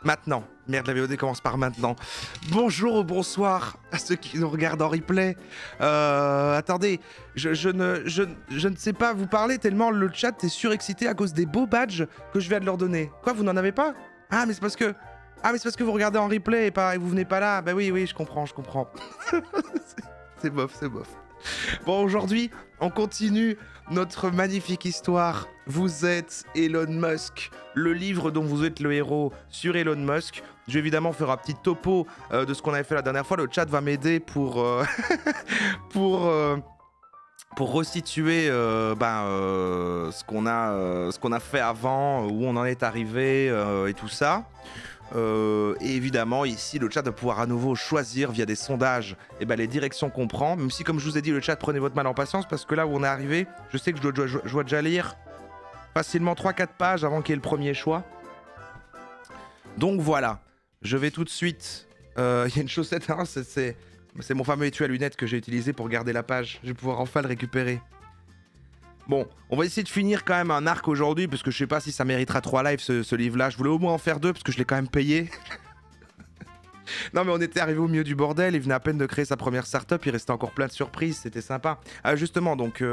Maintenant. Merde, la VOD commence par maintenant. Bonjour ou bonsoir à ceux qui nous regardent en replay. Attendez, je ne sais pas vous parler tellement le chat est surexcité à cause des beaux badges que je viens de leur donner. Quoi, vous n'en avez pas? Ah, mais c'est parce que... Ah, mais c'est parce que vous regardez en replay et vous venez pas là. Bah oui, oui, je comprends. C'est bof, c'est bof. Bon, aujourd'hui, on continue notre magnifique histoire. Vous êtes Elon Musk, le livre dont vous êtes le héros sur Elon Musk. Je vais évidemment faire un petit topo de ce qu'on avait fait la dernière fois. Le chat va m'aider pour, pour resituer ce qu'on a fait avant, où on en est arrivé et tout ça. Et évidemment ici le chat va pouvoir à nouveau choisir via des sondages les directions qu'on prend, même si comme je vous ai dit le chat prenez votre mal en patience parce que là où on est arrivé je sais que je dois déjà lire facilement 3-4 pages avant qu'il y ait le premier choix. Donc voilà, je vais tout de suite il y a une chaussette, hein, c'est mon fameux étui à lunettes que j'ai utilisé pour garder la page, je vais pouvoir enfin le récupérer. Bon, on va essayer de finir quand même un arc aujourd'hui, parce que je sais pas si ça méritera 3 lives ce livre-là. Je voulais au moins en faire 2, parce que je l'ai quand même payé. Non mais on était arrivé au milieu du bordel, il venait à peine de créer sa première startup, il restait encore plein de surprises, c'était sympa. Ah justement, donc...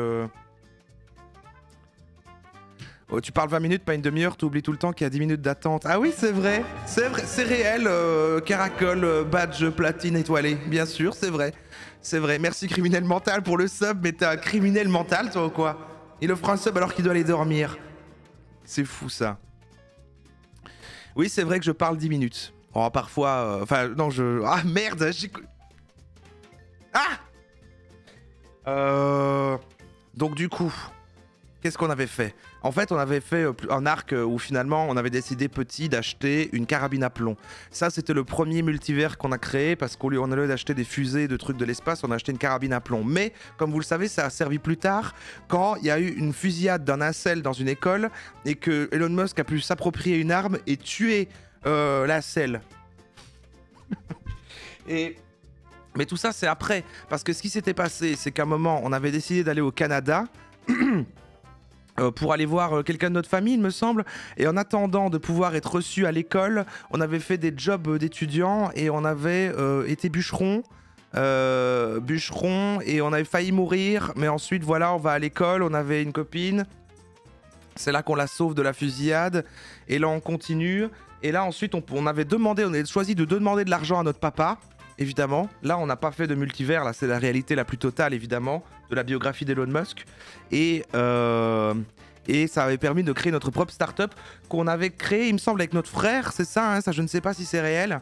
Oh, tu parles 20 minutes, pas une demi-heure, tu oublies tout le temps qu'il y a 10 minutes d'attente. Ah oui, c'est vrai, c'est réel, Caracol, badge, platine étoilé, bien sûr, c'est vrai. C'est vrai, merci criminel mental pour le sub, mais t'es un criminel mental toi ou quoi? Il offre un sub alors qu'il doit aller dormir. C'est fou ça. Oui, c'est vrai que je parle 10 minutes. Oh, parfois... Enfin, non, je... Ah, merde, j'ai... Ah donc du coup... Qu'est-ce qu'on avait fait? En fait, on avait fait un arc où finalement, on avait décidé petit d'acheter une carabine à plomb. Ça, c'était le premier multivers qu'on a créé parce qu'au lieu d'acheter des fusées, de trucs de l'espace, on a acheté une carabine à plomb. Mais, comme vous le savez, ça a servi plus tard quand il y a eu une fusillade d'un incel dans une école et que Elon Musk a pu s'approprier une arme et tuer l'incel. Mais tout ça, c'est après. Parce que ce qui s'était passé, c'est qu'à un moment, on avait décidé d'aller au Canada... pour aller voir quelqu'un de notre famille, il me semble. Et en attendant de pouvoir être reçu à l'école, on avait fait des jobs d'étudiants et on avait été bûcheron. Et on avait failli mourir. Mais ensuite, voilà, on va à l'école, on avait une copine. C'est là qu'on la sauve de la fusillade. Et là, on continue. Et là, ensuite, on avait choisi de demander de l'argent à notre papa. Évidemment, là on n'a pas fait de multivers, là c'est la réalité la plus totale évidemment de la biographie d'Elon Musk et ça avait permis de créer notre propre startup qu'on avait créé il me semble avec notre frère, c'est ça, hein, ça je ne sais pas si c'est réel.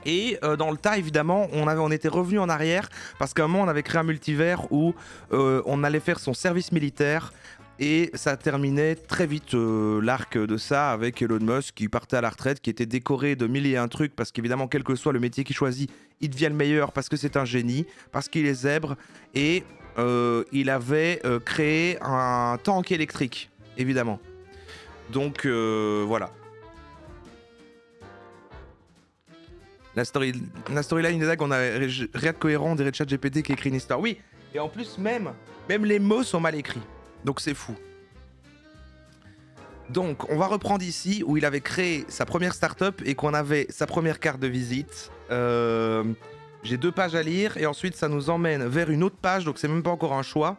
Et dans le tas évidemment on était revenu en arrière parce qu'à un moment on avait créé un multivers où on allait faire son service militaire. Et ça terminait très vite l'arc de ça avec Elon Musk qui partait à la retraite, qui était décoré de 1000 et un trucs parce qu'évidemment quel que soit le métier qu'il choisit, il devient le meilleur parce que c'est un génie, parce qu'il est zèbre et il avait créé un tank électrique, évidemment. Donc voilà. La storyline des dagues, on a rien de cohérent, on dirait ChatGPT qui écrit une histoire. Oui, et en plus même les mots sont mal écrits. Donc c'est fou. Donc on va reprendre ici où il avait créé sa première startup et qu'on avait sa première carte de visite. J'ai 2 pages à lire et ensuite ça nous emmène vers une autre page, donc c'est même pas encore un choix.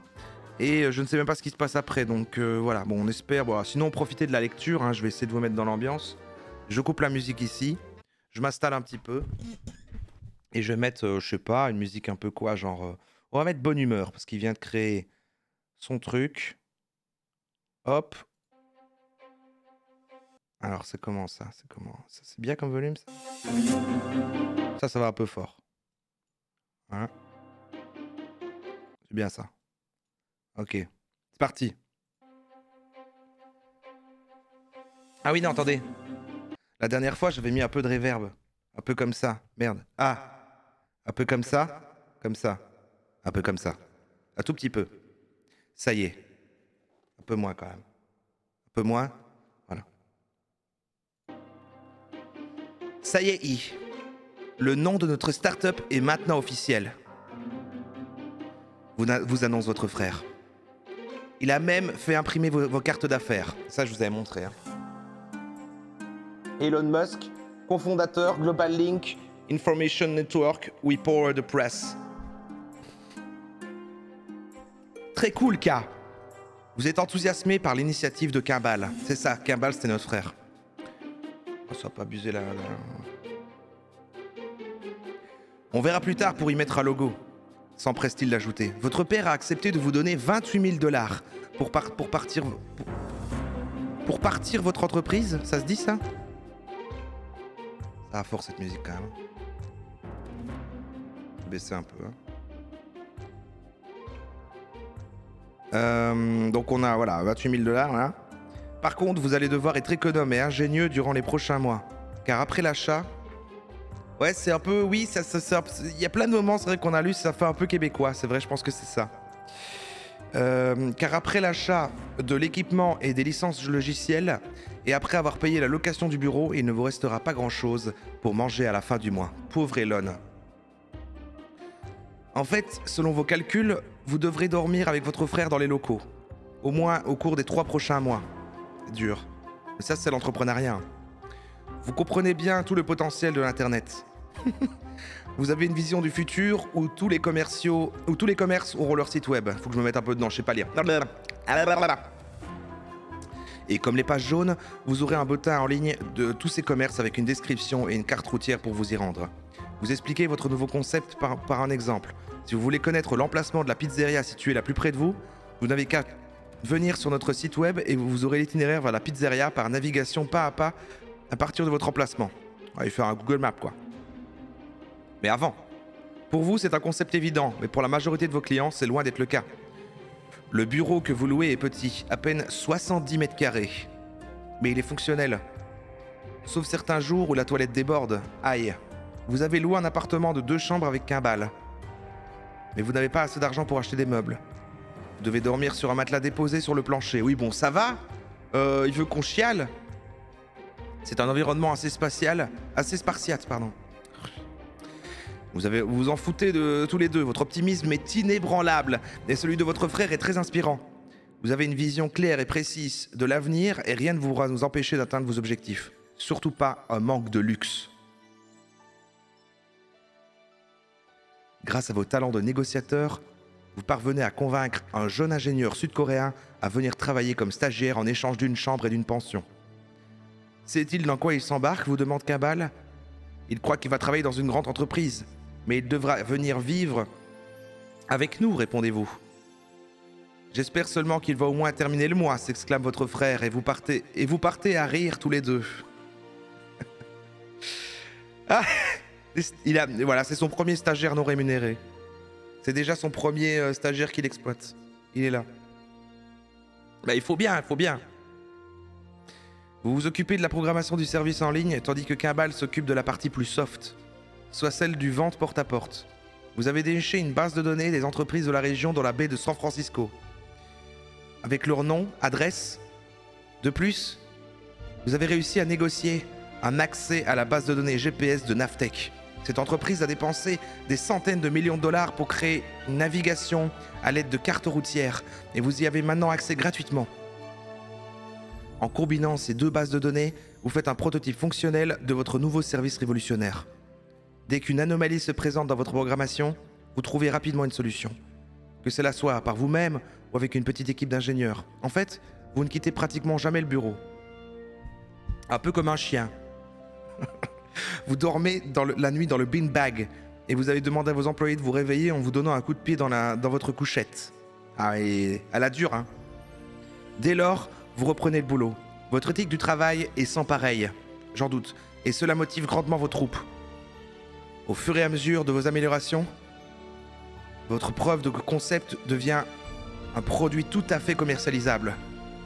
Et je ne sais même pas ce qui se passe après, donc voilà, bon on espère. Bon, sinon profitez de la lecture, hein, je vais essayer de vous mettre dans l'ambiance. Je coupe la musique ici, je m'installe un petit peu. Et je vais mettre, je sais pas, une musique un peu quoi, genre... on va mettre bonne humeur parce qu'il vient de créer... son truc. Hop. Alors c'est comment ça? C'est comment? C'est bien comme volume ça? Ça va un peu fort. Hein? C'est bien ça. Ok. C'est parti. Ah oui non attendez. La dernière fois j'avais mis un peu de reverb. Un peu comme ça. Merde. Ah. Un peu comme ça. Comme ça. Un peu comme ça. Un tout petit peu. Ça y est. Un peu moins quand même. Un peu moins. Voilà. Ça y est, I. Le nom de notre start-up est maintenant officiel. Vous annonce votre frère. Il a même fait imprimer vos cartes d'affaires. Ça, je vous avais montré. Hein. Elon Musk, cofondateur Global Link Information Network, we power the press. Très cool, K. Vous êtes enthousiasmé par l'initiative de Kimball. C'est ça, Kimball, c'était notre frère. Oh, ça va pas abuser là. On verra plus tard pour y mettre un logo. S'empresse-t-il d'ajouter. Votre père a accepté de vous donner 28 000 $ pour partir votre entreprise. Ça se dit ça? Ça a force cette musique quand même. Je vais baisser un peu. Donc on a voilà 28 000 $ là. Par contre, vous allez devoir être économe et ingénieux durant les prochains mois. Car après l'achat... Ouais, c'est un peu... Oui, il y a plein de moments, c'est vrai qu'on a lu, ça fait un peu québécois. C'est vrai, je pense que c'est ça. Car après l'achat de l'équipement et des licences logicielles, et après avoir payé la location du bureau, il ne vous restera pas grand-chose pour manger à la fin du mois. Pauvre Elon. En fait, selon vos calculs, vous devrez dormir avec votre frère dans les locaux. Au moins au cours des 3 prochains mois. C'est dur. Mais ça, c'est l'entrepreneuriat. Vous comprenez bien tout le potentiel de l'Internet. Vous avez une vision du futur où tous les commerces auront leur site web. Faut que je me mette un peu dedans, je sais pas lire. Et comme les pages jaunes, vous aurez un bottin en ligne de tous ces commerces avec une description et une carte routière pour vous y rendre. Vous expliquez votre nouveau concept par un exemple. Si vous voulez connaître l'emplacement de la pizzeria située la plus près de vous, vous n'avez qu'à venir sur notre site web et vous aurez l'itinéraire vers la pizzeria par navigation pas à pas à partir de votre emplacement. On va faire un Google Maps quoi. Mais avant, pour vous c'est un concept évident, mais pour la majorité de vos clients c'est loin d'être le cas. Le bureau que vous louez est petit, à peine 70 mètres carrés. Mais il est fonctionnel. Sauf certains jours où la toilette déborde. Aïe. Vous avez loué un appartement de 2 chambres avec Kimball. Mais vous n'avez pas assez d'argent pour acheter des meubles. Vous devez dormir sur un matelas déposé sur le plancher. Oui bon, ça va. Il veut qu'on chiale. C'est un environnement assez spartiate, pardon. Vous vous en foutez de tous les deux. Votre optimisme est inébranlable et celui de votre frère est très inspirant. Vous avez une vision claire et précise de l'avenir et rien ne pourra nous empêcher d'atteindre vos objectifs. Surtout pas un manque de luxe. Grâce à vos talents de négociateur, vous parvenez à convaincre un jeune ingénieur sud-coréen à venir travailler comme stagiaire en échange d'une chambre et d'une pension. Sait-il dans quoi il s'embarque, vous demande Kimball. Il croit qu'il va travailler dans une grande entreprise, mais il devra venir vivre avec nous, répondez-vous. J'espère seulement qu'il va au moins terminer le mois, s'exclame votre frère, et vous partez à rire tous les deux. Ah, voilà, c'est son premier stagiaire non rémunéré. C'est déjà son premier stagiaire qu'il exploite. Il est là. Bah, il faut bien. Vous vous occupez de la programmation du service en ligne, tandis que Kimball s'occupe de la partie plus soft, soit celle du vente porte-à-porte. Vous avez déniché une base de données des entreprises de la région dans la baie de San Francisco, avec leur nom, adresse. De plus, vous avez réussi à négocier un accès à la base de données GPS de Navteq. Cette entreprise a dépensé des centaines de millions de dollars pour créer une navigation à l'aide de cartes routières, et vous y avez maintenant accès gratuitement. En combinant ces 2 bases de données, vous faites un prototype fonctionnel de votre nouveau service révolutionnaire. Dès qu'une anomalie se présente dans votre programmation, vous trouvez rapidement une solution. Que cela soit par vous-même ou avec une petite équipe d'ingénieurs. En fait, vous ne quittez pratiquement jamais le bureau. Un peu comme un chien. Vous dormez la nuit dans le beanbag et vous avez demandé à vos employés de vous réveiller en vous donnant un coup de pied dans votre couchette. Ah, et à la dure, hein. Dès lors, vous reprenez le boulot. Votre éthique du travail est sans pareil, j'en doute, et cela motive grandement vos troupes. Au fur et à mesure de vos améliorations, votre preuve de concept devient un produit tout à fait commercialisable.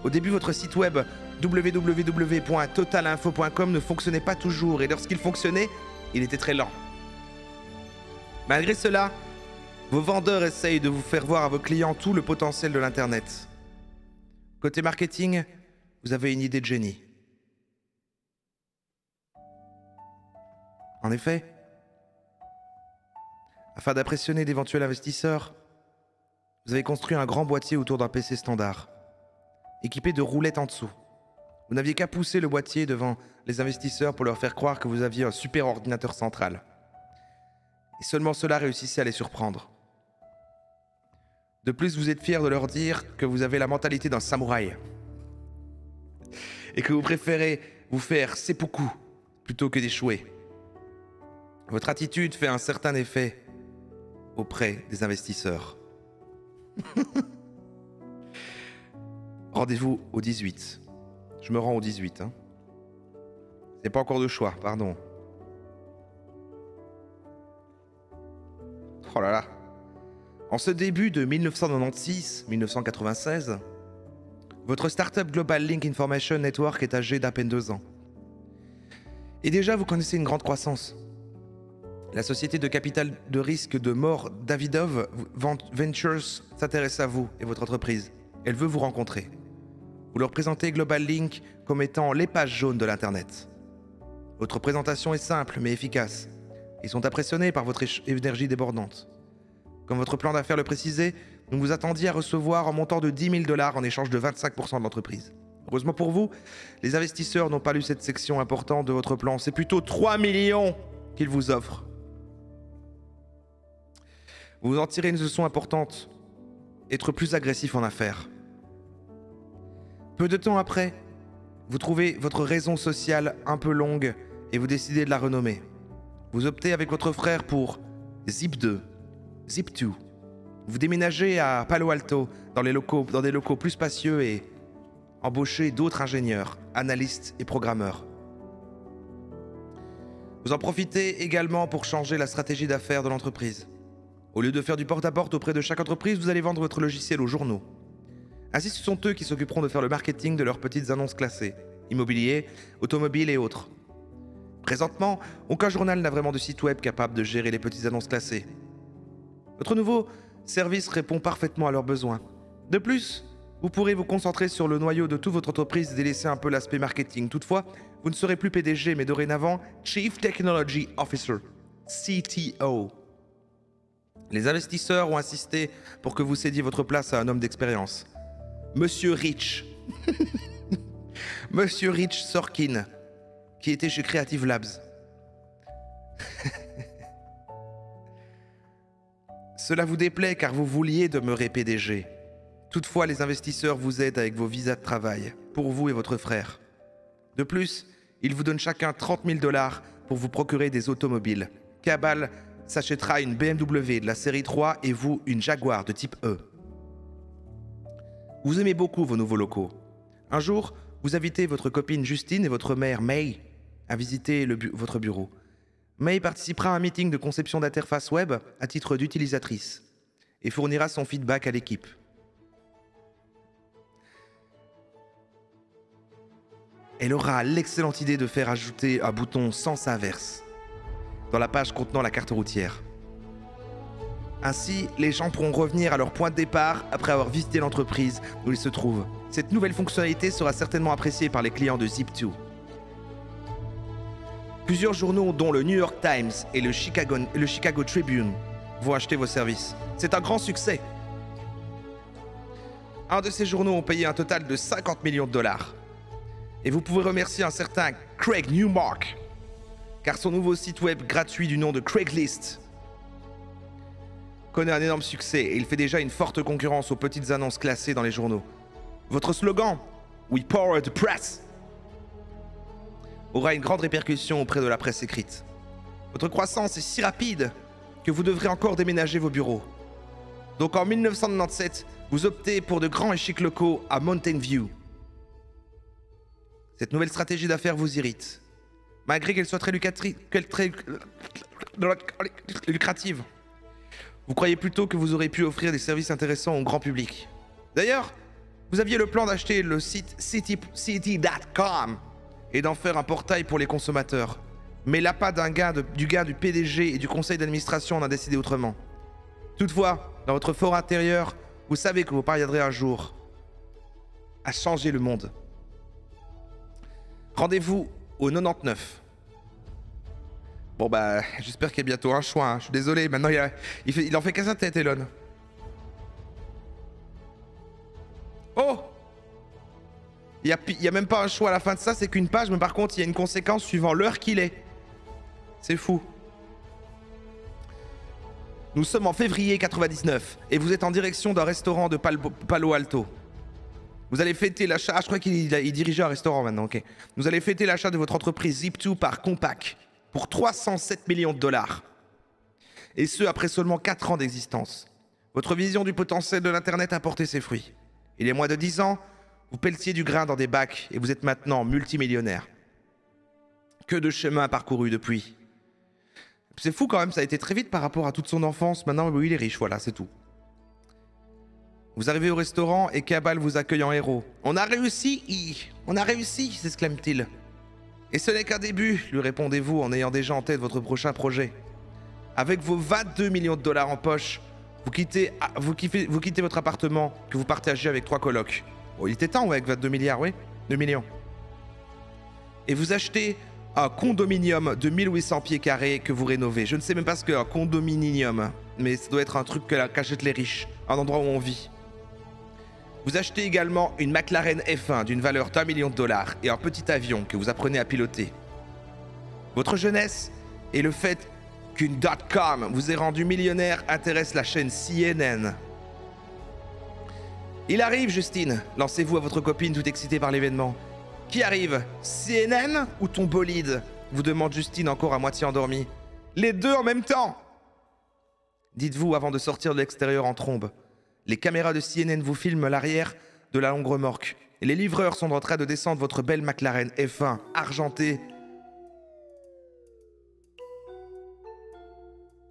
Au début, votre site web www.totalinfo.com ne fonctionnait pas toujours, et lorsqu'il fonctionnait, il était très lent. Malgré cela, vos vendeurs essayent de vous faire voir à vos clients tout le potentiel de l'Internet. Côté marketing, vous avez une idée de génie. En effet, afin d'impressionner d'éventuels investisseurs, vous avez construit un grand boîtier autour d'un PC standard, équipé de roulettes en dessous. Vous n'aviez qu'à pousser le boîtier devant les investisseurs pour leur faire croire que vous aviez un super ordinateur central. Et seulement cela réussissait à les surprendre. De plus, vous êtes fiers de leur dire que vous avez la mentalité d'un samouraï. Et que vous préférez vous faire seppuku plutôt que d'échouer. Votre attitude fait un certain effet auprès des investisseurs. Rendez-vous au 18. Je me rends au 18. Hein. C'est pas encore de choix, pardon. Oh là là. En ce début de 1996, votre startup Global Link Information Network est âgée d'à peine 2 ans. Et déjà, vous connaissez une grande croissance. La société de capital de risque de mort Davidov Ventures s'intéresse à vous et votre entreprise. Elle veut vous rencontrer. Vous leur présentez Global Link comme étant les pages jaunes de l'Internet. Votre présentation est simple mais efficace. Ils sont impressionnés par votre énergie débordante. Comme votre plan d'affaires le précisait, nous vous attendiez à recevoir un montant de 10 000 $ en échange de 25% de l'entreprise. Heureusement pour vous, les investisseurs n'ont pas lu cette section importante de votre plan. C'est plutôt 3 millions qu'ils vous offrent. Vous en tirez une leçon importante. Être plus agressif en affaires. Peu de temps après, vous trouvez votre raison sociale un peu longue et vous décidez de la renommer. Vous optez avec votre frère pour Zip2, Zip2. Vous déménagez à Palo Alto dans des locaux plus spacieux et embauchez d'autres ingénieurs, analystes et programmeurs. Vous en profitez également pour changer la stratégie d'affaires de l'entreprise. Au lieu de faire du porte-à-porte auprès de chaque entreprise, vous allez vendre votre logiciel aux journaux. Ainsi, ce sont eux qui s'occuperont de faire le marketing de leurs petites annonces classées, immobilier, automobile et autres. Présentement, aucun journal n'a vraiment de site web capable de gérer les petites annonces classées. Votre nouveau service répond parfaitement à leurs besoins. De plus, vous pourrez vous concentrer sur le noyau de toute votre entreprise et délaisser un peu l'aspect marketing. Toutefois, vous ne serez plus PDG, mais dorénavant Chief Technology Officer, CTO. Les investisseurs ont insisté pour que vous cédiez votre place à un homme d'expérience. Monsieur Rich. Monsieur Rich Sorkin, qui était chez Creative Labs. Cela vous déplaît car vous vouliez demeurer PDG. Toutefois, les investisseurs vous aident avec vos visas de travail, pour vous et votre frère. De plus, ils vous donnent chacun 30 000 $ pour vous procurer des automobiles. Cabal s'achètera une BMW de la série 3 et vous une Jaguar de type E. Vous aimez beaucoup vos nouveaux locaux. Un jour, vous invitez votre copine Justine et votre mère May à visiter votre bureau. May participera à un meeting de conception d'interface web à titre d'utilisatrice et fournira son feedback à l'équipe. Elle aura l'excellente idée de faire ajouter un bouton sens inverse dans la page contenant la carte routière. Ainsi, les gens pourront revenir à leur point de départ après avoir visité l'entreprise où ils se trouvent. Cette nouvelle fonctionnalité sera certainement appréciée par les clients de Zip2. Plusieurs journaux, dont le New York Times et le Chicago Tribune, vont acheter vos services. C'est un grand succès. Un de ces journaux ont payé un total de 50 millions $. Et vous pouvez remercier un certain Craig Newmark, car son nouveau site web gratuit du nom de Craigslist connaît un énorme succès et il fait déjà une forte concurrence aux petites annonces classées dans les journaux. Votre slogan « We power the press » aura une grande répercussion auprès de la presse écrite. Votre croissance est si rapide que vous devrez encore déménager vos bureaux. Donc en 1997, vous optez pour de grands et chics locaux à Mountain View. Cette nouvelle stratégie d'affaires vous irrite, malgré qu'elle soit très lucrative. Vous croyez plutôt que vous aurez pu offrir des services intéressants au grand public. D'ailleurs, vous aviez le plan d'acheter le site city.com et d'en faire un portail pour les consommateurs. Mais l'appât du PDG et du conseil d'administration en a décidé autrement. Toutefois, dans votre fort intérieur, vous savez que vous parviendrez un jour à changer le monde. Rendez-vous au 99. Bon bah, j'espère qu'il y a bientôt un choix, hein. Je suis désolé, maintenant il en fait qu'à sa tête, Elon. Oh! Il y a même pas un choix à la fin de ça, c'est qu'une page, mais par contre, il y a une conséquence suivant l'heure qu'il est. C'est fou. Nous sommes en février 99 et vous êtes en direction d'un restaurant de Palo Alto. Vous allez fêter l'achat... Ah, je crois qu'il dirigeait un restaurant maintenant, ok. Vous allez fêter l'achat de votre entreprise Zip2 par Compaq pour 307 millions de dollars. Et ce, après seulement 4 ans d'existence. Votre vision du potentiel de l'Internet a porté ses fruits. Il y a moins de 10 ans, vous pelletiez du grain dans des bacs et vous êtes maintenant multimillionnaire. Que de chemin parcouru depuis. C'est fou quand même, ça a été très vite par rapport à toute son enfance. Maintenant, oui, il est riche, voilà, c'est tout. Vous arrivez au restaurant et Cabal vous accueille en héros. On a réussi, on a réussi, s'exclame-t-il. Et ce n'est qu'un début, lui répondez-vous en ayant déjà en tête votre prochain projet. Avec vos 22 millions de dollars en poche, vous quittez votre appartement que vous partagez avec 3 colocs. Oh, il était temps, ouais, avec 22 milliards, oui, 2 millions. Et vous achetez un condominium de 1800 pieds carrés que vous rénovez. Je ne sais même pas ce qu'est un condominium, mais ça doit être un truc qu'achètent les riches, un endroit où on vit. Vous achetez également une McLaren F1 d'une valeur d'1 million de dollars et un petit avion que vous apprenez à piloter. Votre jeunesse et le fait qu'une .com vous ait rendu millionnaire intéresse la chaîne CNN. Il arrive, Justine. Lancez-vous à votre copine tout excitée par l'événement. Qui arrive? CNN ou ton bolide? Vous demande Justine encore à moitié endormie. Les deux en même temps! Dites-vous avant de sortir de l'extérieur en trombe. Les caméras de CNN vous filment l'arrière de la longue remorque. Et les livreurs sont en train de descendre votre belle McLaren F1 argentée.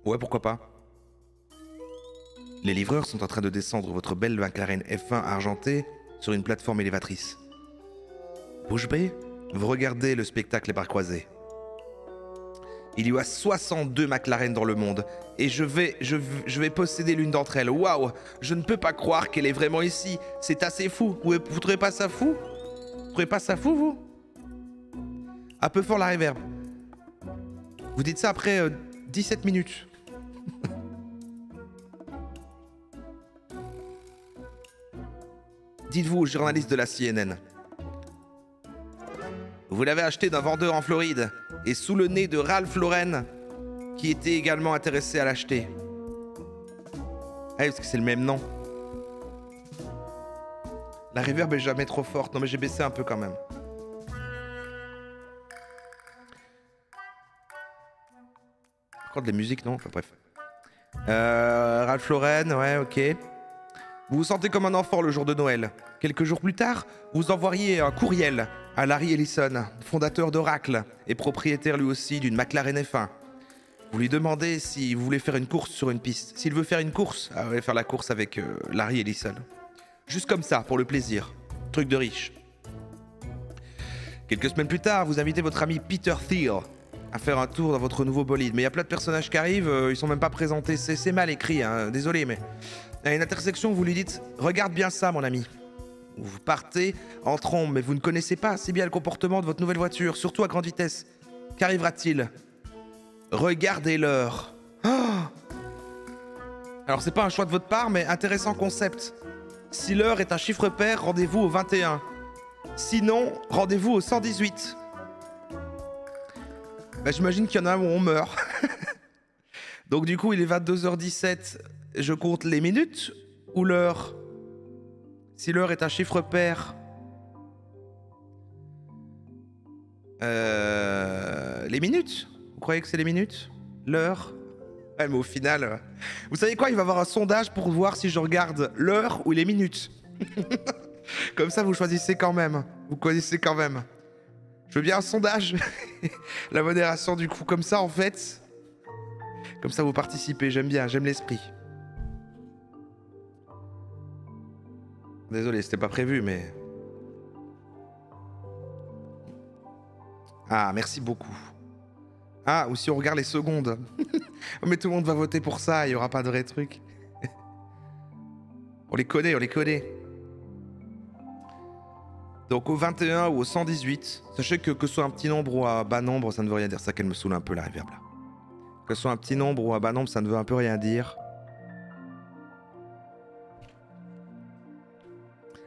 Ouais, pourquoi pas. Les livreurs sont en train de descendre votre belle McLaren F1 argentée sur une plateforme élévatrice. Bouche bée, vous regardez le spectacle les bras croisés. Il y a 62 McLaren dans le monde et je vais posséder l'une d'entre elles. Waouh, je ne peux pas croire qu'elle est vraiment ici. C'est assez fou. Vous trouvez pas ça fou? Vous trouvez pas ça fou, vous? Un peu fort la reverb. Vous dites ça après 17 minutes. Dites-vous au journaliste de la CNN. Vous l'avez acheté d'un vendeur en Floride et sous le nez de Ralph Lauren qui était également intéressé à l'acheter. Ah, parce que c'est le même nom. La reverb est jamais trop forte. Non mais j'ai baissé un peu quand même. Encore de la musique, non? Enfin bref. Ralph Lauren, ouais, ok. Vous vous sentez comme un enfant le jour de Noël. Quelques jours plus tard, vous envoyez un courriel à Larry Ellison, fondateur d'Oracle et propriétaire lui aussi d'une McLaren F1. Vous lui demandez s'il voulait faire une course sur une piste. S'il veut faire une course, vous allez faire la course avec Larry Ellison. Juste comme ça, pour le plaisir. Truc de riche. Quelques semaines plus tard, vous invitez votre ami Peter Thiel à faire un tour dans votre nouveau bolide. Mais il y a plein de personnages qui arrivent, ils sont même pas présentés. C'est mal écrit, hein, désolé, mais... À une intersection, vous lui dites « Regarde bien ça, mon ami ». Vous partez en trombe, mais vous ne connaissez pas assez bien le comportement de votre nouvelle voiture, surtout à grande vitesse. Qu'arrivera-t-il? Regardez l'heure. Oh, alors, c'est pas un choix de votre part, mais intéressant concept. Si l'heure est un chiffre pair, rendez-vous au 21. Sinon, rendez-vous au 118. Bah, j'imagine qu'il y en a où on meurt. Donc du coup, il est 22h17. Je compte les minutes ou l'heure? Si l'heure est un chiffre pair... Les minutes? Vous croyez que c'est les minutes? L'heure? Ouais, mais au final... Vous savez quoi? Il va y avoir un sondage pour voir si je regarde l'heure ou les minutes. Comme ça, vous choisissez quand même. Vous connaissez quand même. Je veux bien un sondage. La modération, du coup, comme ça, en fait... Comme ça, vous participez. J'aime bien, j'aime l'esprit. Désolé, c'était pas prévu, mais... Ah, merci beaucoup. Ah, ou si on regarde les secondes. Mais tout le monde va voter pour ça, il n'y aura pas de vrai truc. On les connaît, on les connaît. Donc au 21 ou au 118, sachez que ce soit un petit nombre ou un bas nombre, ça ne veut rien dire. Ça qu'elle me saoule un peu la reverb là. Que ce soit un petit nombre ou un bas nombre, ça ne veut un peu rien dire.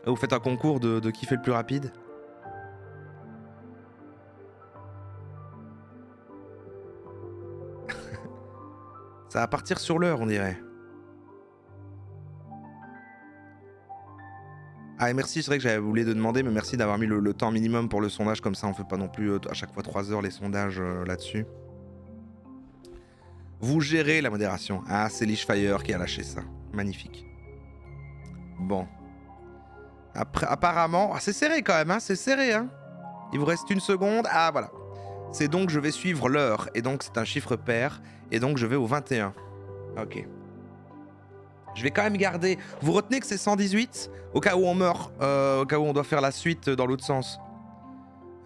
Vous faites un concours de qui fait le plus rapide. Ça va partir sur l'heure, on dirait. Ah, et merci, c'est vrai que j'avais oublié de demander, mais merci d'avoir mis le temps minimum pour le sondage, comme ça on fait pas non plus à chaque fois 3 heures les sondages là-dessus. Vous gérez la modération. Ah, c'est Lishfire qui a lâché ça. Magnifique. Bon. Après, apparemment... Ah, c'est serré quand même, hein, c'est serré, hein. Il vous reste 1 seconde. Ah, voilà. C'est donc je vais suivre l'heure, et donc c'est un chiffre pair, et donc je vais au 21. Ok. Je vais quand même garder... Vous retenez que c'est 118 au cas où on meurt, au cas où on doit faire la suite dans l'autre sens.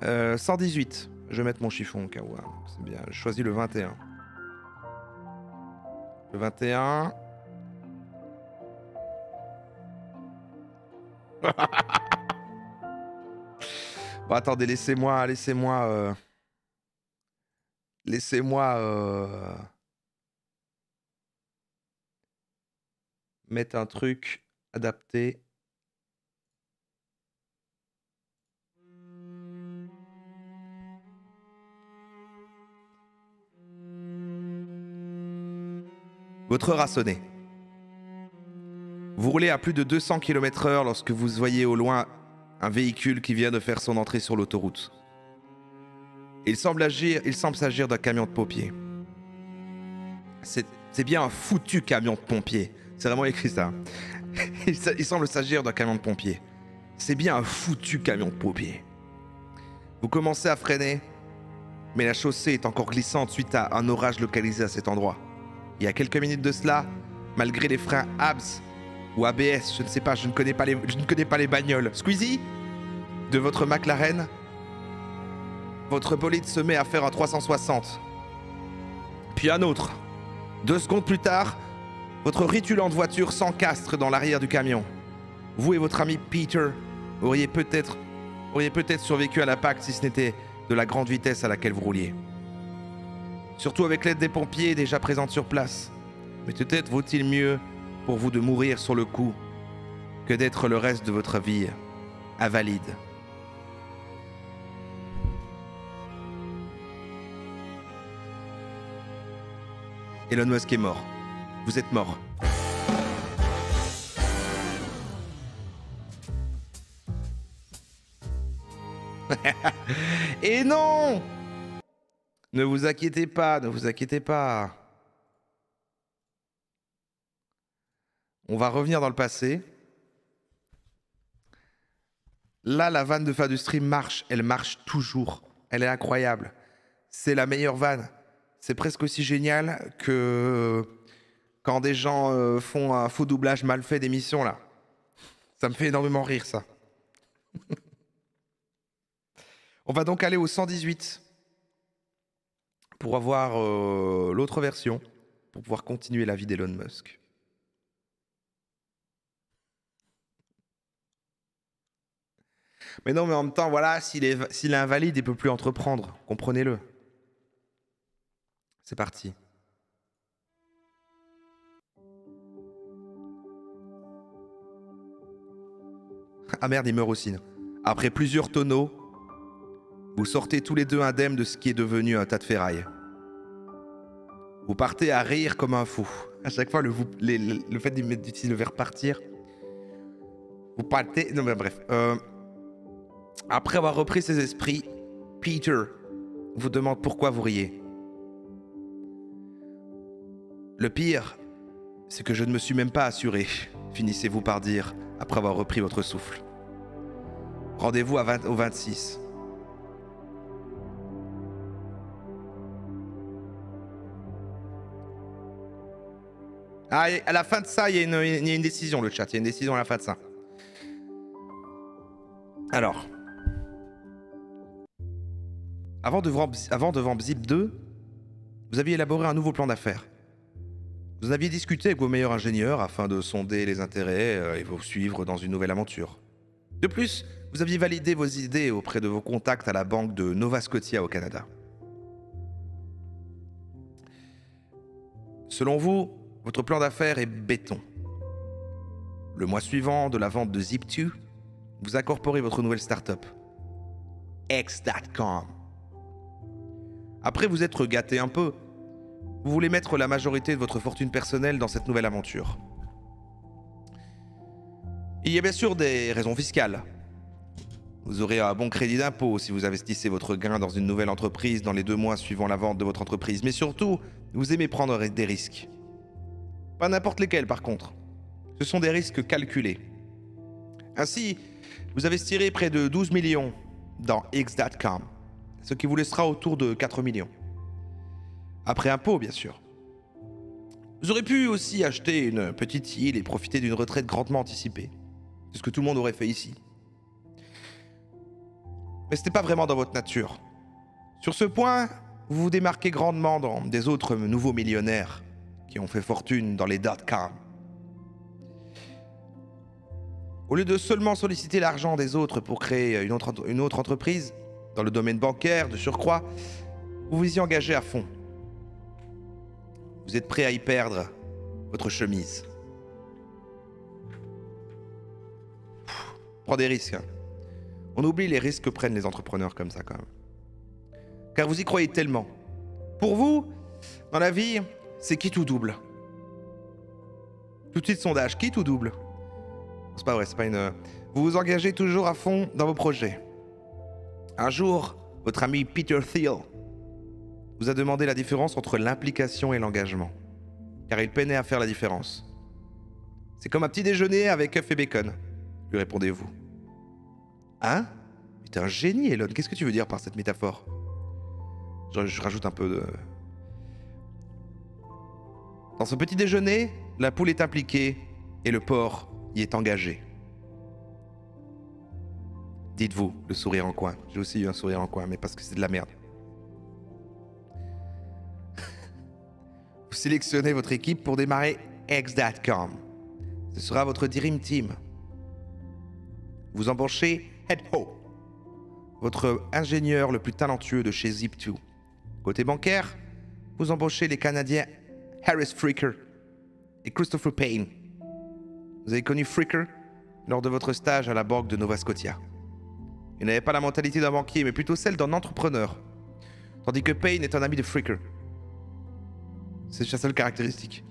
118. Je vais mettre mon chiffon au cas où. Hein. C'est bien. Je choisis le 21. Le 21. Bon, attendez, laissez-moi... mettre un truc adapté. Votre heure a sonné. Vous roulez à plus de 200 km/h lorsque vous voyez au loin un véhicule qui vient de faire son entrée sur l'autoroute. Il semble s'agir d'un camion de pompiers. C'est bien un foutu camion de pompiers. C'est vraiment écrit ça. Il semble s'agir d'un camion de pompiers. C'est bien un foutu camion de pompiers. Vous commencez à freiner, mais la chaussée est encore glissante suite à un orage localisé à cet endroit. Il y a quelques minutes de cela, malgré les freins ABS ou ABS, je ne sais pas, je ne connais pas les bagnoles. Squeezie, de votre McLaren, votre bolide se met à faire un 360. Puis un autre. 2 secondes plus tard, votre ritulante voiture s'encastre dans l'arrière du camion. Vous et votre ami Peter auriez peut-être survécu à l'impact si ce n'était de la grande vitesse à laquelle vous rouliez. Surtout avec l'aide des pompiers déjà présents sur place. Mais peut-être vaut-il mieux pour vous de mourir sur le coup que d'être le reste de votre vie invalide. Elon Musk est mort. Vous êtes mort. Et non! Ne vous inquiétez pas, ne vous inquiétez pas. On va revenir dans le passé. Là, la vanne de fin du stream marche. Elle marche toujours. Elle est incroyable. C'est la meilleure vanne. C'est presque aussi génial que quand des gens font un faux doublage mal fait d'émission, là. Ça me fait énormément rire, ça. On va donc aller au 118 pour avoir l'autre version, pour pouvoir continuer la vie d'Elon Musk. Mais non, mais en même temps, voilà, s'il est invalide, il ne peut plus entreprendre. Comprenez-le. C'est parti. Ah merde, il meurt aussi. Après plusieurs tonneaux, vous sortez tous les deux indemnes de ce qui est devenu un tas de ferraille. Vous partez à rire comme un fou. À chaque fois, le fait d'utiliser le verbe partir, vous partez... Non mais bref. Après avoir repris ses esprits, Peter vous demande pourquoi vous riez. Le pire, c'est que je ne me suis même pas assuré, finissez-vous par dire, après avoir repris votre souffle. Rendez-vous au 26. Ah, à la fin de ça, il y a une décision, le chat. Il y a une décision à la fin de ça. Alors. Avant de vendre Bzip 2, vous aviez élaboré un nouveau plan d'affaires. Vous aviez discuté avec vos meilleurs ingénieurs afin de sonder les intérêts et vous suivre dans une nouvelle aventure. De plus, vous aviez validé vos idées auprès de vos contacts à la banque de Nova Scotia au Canada. Selon vous, votre plan d'affaires est béton. Le mois suivant de la vente de Zip2, vous incorporez votre nouvelle start-up, X.com. Après vous être gâté un peu, Vous voulez mettre la majorité de votre fortune personnelle dans cette nouvelle aventure. Il y a bien sûr des raisons fiscales. Vous aurez un bon crédit d'impôt si vous investissez votre gain dans une nouvelle entreprise dans les 2 mois suivant la vente de votre entreprise. Mais surtout, vous aimez prendre des risques. Pas n'importe lesquels par contre. Ce sont des risques calculés. Ainsi, vous investirez près de 12 millions dans X.com, ce qui vous laissera autour de 4 millions. Après impôt, bien sûr. Vous aurez pu aussi acheter une petite île et profiter d'une retraite grandement anticipée. C'est ce que tout le monde aurait fait ici. Mais ce n'était pas vraiment dans votre nature. Sur ce point, vous vous démarquez grandement des autres nouveaux millionnaires qui ont fait fortune dans les dot-com. Au lieu de seulement solliciter l'argent des autres pour créer une autre entreprise, dans le domaine bancaire de surcroît, vous vous y engagez à fond. Vous êtes prêt à y perdre votre chemise. Prends des risques. Hein. On oublie les risques que prennent les entrepreneurs comme ça quand même. Car vous y croyez tellement. Pour vous, dans la vie, c'est quitte ou double. Tout de suite sondage, quitte ou double. C'est pas vrai, c'est pas une... Vous vous engagez toujours à fond dans vos projets. Un jour, votre ami Peter Thiel vous a demandé la différence entre l'implication et l'engagement. Car il peinait à faire la différence. C'est comme un petit déjeuner avec œufs et bacon, lui répondez-vous. Hein? Mais t'es un génie, Elon. Qu'est-ce que tu veux dire par cette métaphore? Je rajoute un peu de... Dans ce petit déjeuner, la poule est impliquée et le porc y est engagé. Dites-vous, le sourire en coin. J'ai aussi eu un sourire en coin, mais parce que c'est de la merde. Vous sélectionnez votre équipe pour démarrer X.com. Ce sera votre Dream Team. Vous embauchez Ed Ho, votre ingénieur le plus talentueux de chez Zip2. Côté bancaire, vous embauchez les Canadiens Harris Fricker et Christopher Payne. Vous avez connu Fricker lors de votre stage à la banque de Nova Scotia. Il n'avait pas la mentalité d'un banquier, mais plutôt celle d'un entrepreneur. Tandis que Payne est un ami de Fricker. C'est sa seule caractéristique.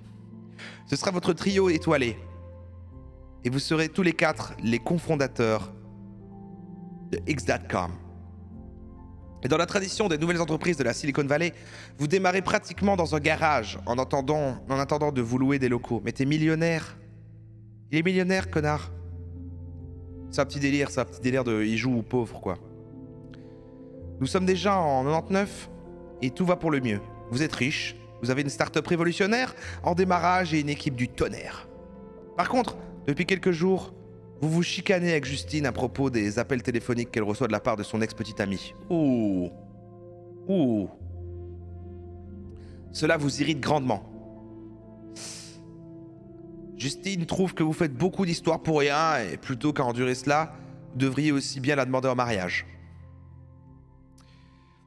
Ce sera votre trio étoilé. Et vous serez tous les 4 les cofondateurs de X.com. Et dans la tradition des nouvelles entreprises de la Silicon Valley, vous démarrez pratiquement dans un garage en attendant de vous louer des locaux. Mais t'es millionnaire. Il est millionnaire, connard. C'est un petit délire de il joue ou pauvre, quoi. Nous sommes déjà en 99 et tout va pour le mieux. Vous êtes riche, vous avez une start-up révolutionnaire en démarrage et une équipe du tonnerre. Par contre, depuis quelques jours, vous vous chicanez avec Justine à propos des appels téléphoniques qu'elle reçoit de la part de son ex-petite amie. Ouh. Ouh. Cela vous irrite grandement. Justine trouve que vous faites beaucoup d'histoires pour rien et plutôt qu'à endurer cela, vous devriez aussi bien la demander en mariage.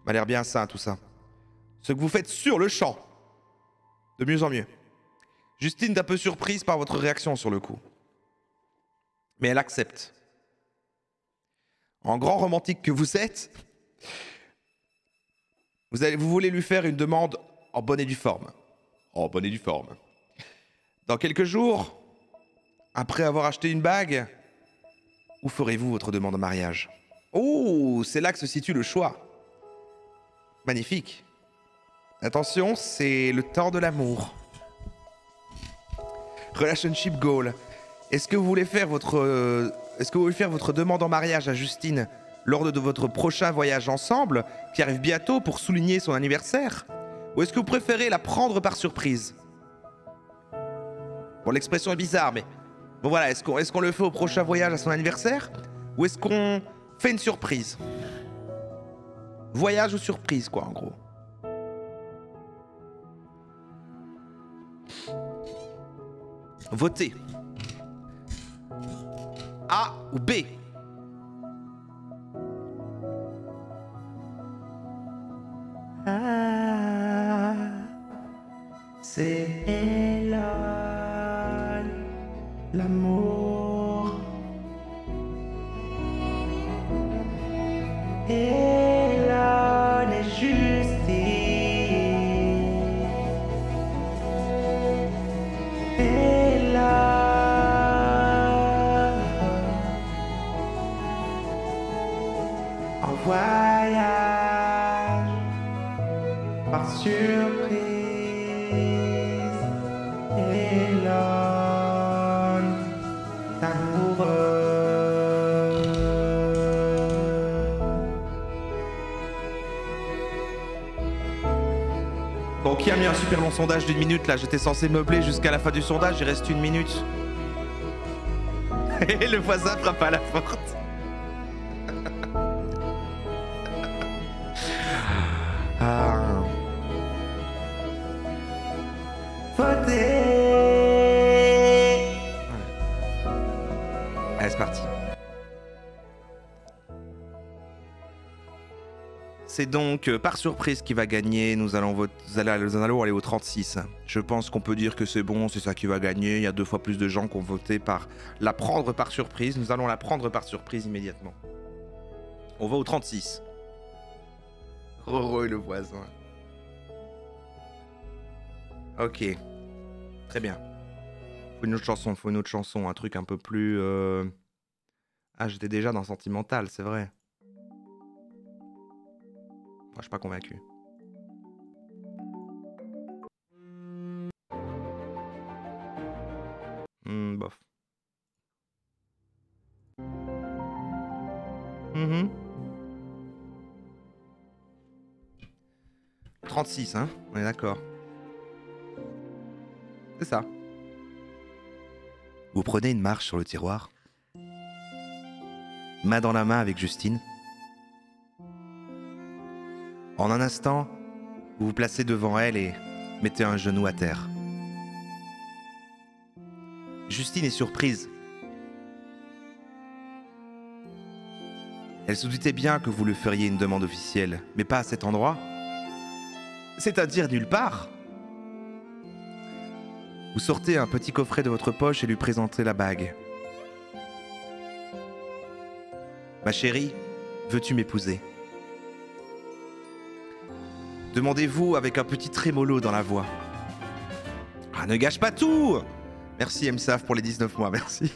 M'a l'air bien sain tout ça. Ce que vous faites sur le champ. De mieux en mieux. Justine est un peu surprise par votre réaction sur le coup. Mais elle accepte. En grand romantique que vous êtes, vous voulez lui faire une demande en bonne et due forme. En bonne et due forme. Dans quelques jours, après avoir acheté une bague, où ferez-vous votre demande en mariage? Oh, c'est là que se situe le choix. Magnifique. Attention, c'est le temps de l'amour. Relationship goal. Est-ce que vous voulez faire votre demande en mariage à Justine lors de votre prochain voyage ensemble, qui arrive bientôt pour souligner son anniversaire? Ou est-ce que vous préférez la prendre par surprise? Bon, l'expression est bizarre, mais... Bon voilà, est-ce qu'on le fait au prochain voyage à son anniversaire? Ou est-ce qu'on fait une surprise? Voyage ou surprise, quoi, en gros. Votez. A ou B? Ah, c'est Elon, l'amour. Elon et Justine. Par surprise, Elon, amoureux. Bon, qui a mis un super long sondage d'une minute là? J'étais censé meubler jusqu'à la fin du sondage, il reste 1 minute. Et le voisin frappe à la porte. Ah. Votez. Allez, c'est parti. C'est donc par surprise qui va gagner. Nous allons aller au 36. Je pense qu'on peut dire que c'est bon, c'est ça qui va gagner. Il y a 2 fois plus de gens qui ont voté par la prendre par surprise. Nous allons la prendre par surprise immédiatement. On va au 36. Roro et le voisin. Ok. Très bien. Faut une autre chanson, un truc un peu plus... Ah, j'étais déjà dans Sentimental, c'est vrai. Moi, je suis pas convaincu. Bof. 36, hein? On est d'accord. C'est ça. Vous prenez une marche sur le tiroir, main dans la main avec Justine. En un instant, vous vous placez devant elle et mettez un genou à terre. Justine est surprise. Elle se doutait bien que vous le feriez une demande officielle, mais pas à cet endroit. C'est-à-dire nulle part. Vous sortez un petit coffret de votre poche et lui présentez la bague. Ma chérie, veux-tu m'épouser? Demandez-vous avec un petit trémolo dans la voix. Ah, ne gâche pas tout! Merci MSAF pour les 19 mois, merci.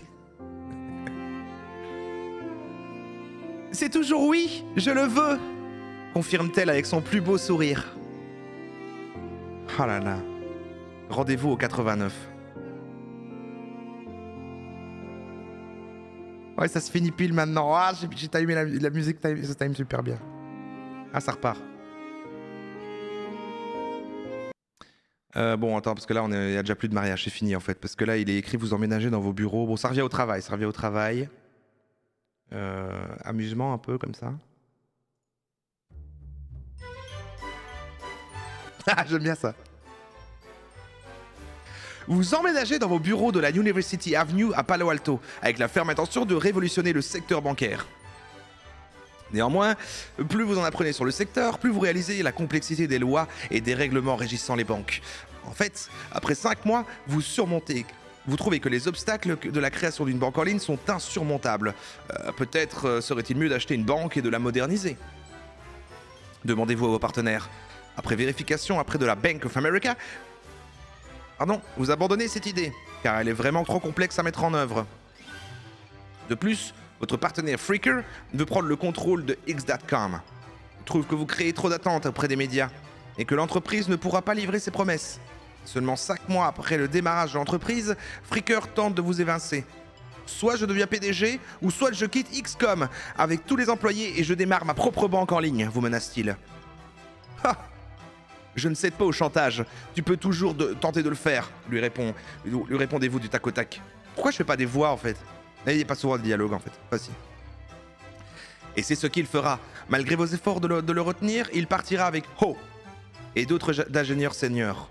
C'est toujours oui, je le veux, confirme-t-elle avec son plus beau sourire. Oh là là. Rendez-vous au 89. Ouais, ça se finit pile maintenant. Ah, j'ai timé la musique, ça time super bien. Ah, ça repart. Bon, attends, parce que là, il y a déjà plus de mariage, c'est fini en fait. Parce que là, il est écrit vous emménagez dans vos bureaux. Bon, ça revient au travail, amusement un peu comme ça. Ah, j'aime bien ça. Vous emménagez dans vos bureaux de la University Avenue à Palo Alto, avec la ferme intention de révolutionner le secteur bancaire. Néanmoins, plus vous en apprenez sur le secteur, plus vous réalisez la complexité des lois et des règlements régissant les banques. En fait, après 5 mois, vous trouvez que les obstacles de la création d'une banque en ligne sont insurmontables. Peut-être serait-il mieux d'acheter une banque et de la moderniser. Demandez-vous à vos partenaires. Après vérification auprès de la Bank of America, vous abandonnez cette idée, car elle est vraiment trop complexe à mettre en œuvre. De plus, votre partenaire Freaker veut prendre le contrôle de X.com. Il trouve que vous créez trop d'attentes auprès des médias et que l'entreprise ne pourra pas livrer ses promesses. Seulement 5 mois après le démarrage de l'entreprise, Freaker tente de vous évincer. Soit je deviens PDG, ou soit je quitte X.com avec tous les employés et je démarre ma propre banque en ligne, vous menace-t-il. Ha! Je ne cède pas au chantage. Tu peux toujours tenter de le faire, lui répondez-vous du tac au tac. Pourquoi je fais pas des voix en fait? Il n'y a pas souvent de dialogue en fait. Facile. Et c'est ce qu'il fera. Malgré vos efforts de le retenir, il partira avec Ho et d'autres ingénieurs seniors.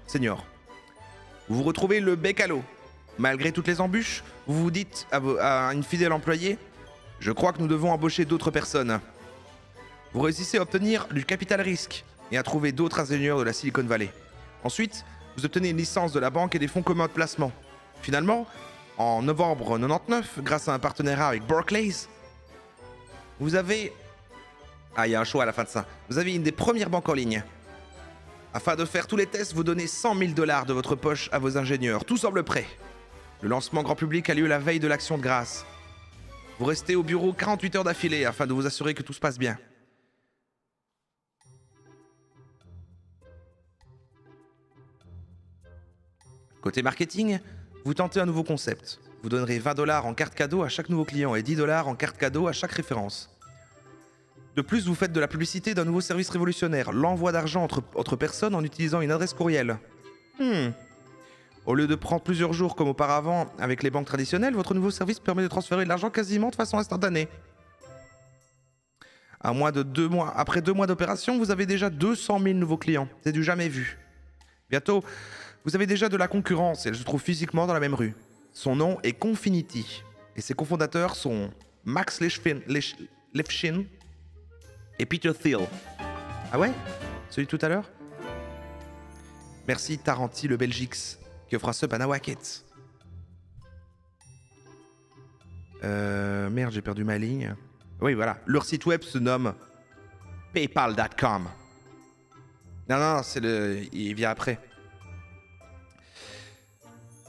Vous vous retrouvez le bec à l'eau. Malgré toutes les embûches, vous vous dites à une fidèle employée « Je crois que nous devons embaucher d'autres personnes ». Vous réussissez à obtenir du capital risque et à trouver d'autres ingénieurs de la Silicon Valley. Ensuite, vous obtenez une licence de la banque et des fonds communs de placement. Finalement, en novembre 99, grâce à un partenariat avec Barclays, vous avez... Ah, il y a un choix à la fin de ça. Vous avez une des premières banques en ligne. Afin de faire tous les tests, vous donnez 100 000 $ de votre poche à vos ingénieurs. Tout semble prêt. Le lancement grand public a lieu la veille de l'Action de grâce. Vous restez au bureau 48 heures d'affilée afin de vous assurer que tout se passe bien. Côté marketing, vous tentez un nouveau concept. Vous donnerez 20 $ en carte cadeau à chaque nouveau client et 10 $ en carte cadeau à chaque référence. De plus, vous faites de la publicité d'un nouveau service révolutionnaire, l'envoi d'argent entre personnes en utilisant une adresse courriel. Au lieu de prendre plusieurs jours comme auparavant avec les banques traditionnelles, votre nouveau service permet de transférer de l'argent quasiment de façon instantanée. Après 2 mois d'opération, vous avez déjà 200 000 nouveaux clients. C'est du jamais vu. Bientôt, vous avez déjà de la concurrence et elle se trouve physiquement dans la même rue. Son nom est Confinity et ses cofondateurs sont Max Levchin et Peter Thiel. Ah ouais? Celui de tout à l'heure? Merci Taranti le Belgix qui offre un sub à Nawaket. Merde, j'ai perdu ma ligne. Oui, voilà. Leur site web se nomme paypal.com. Non, il vient après.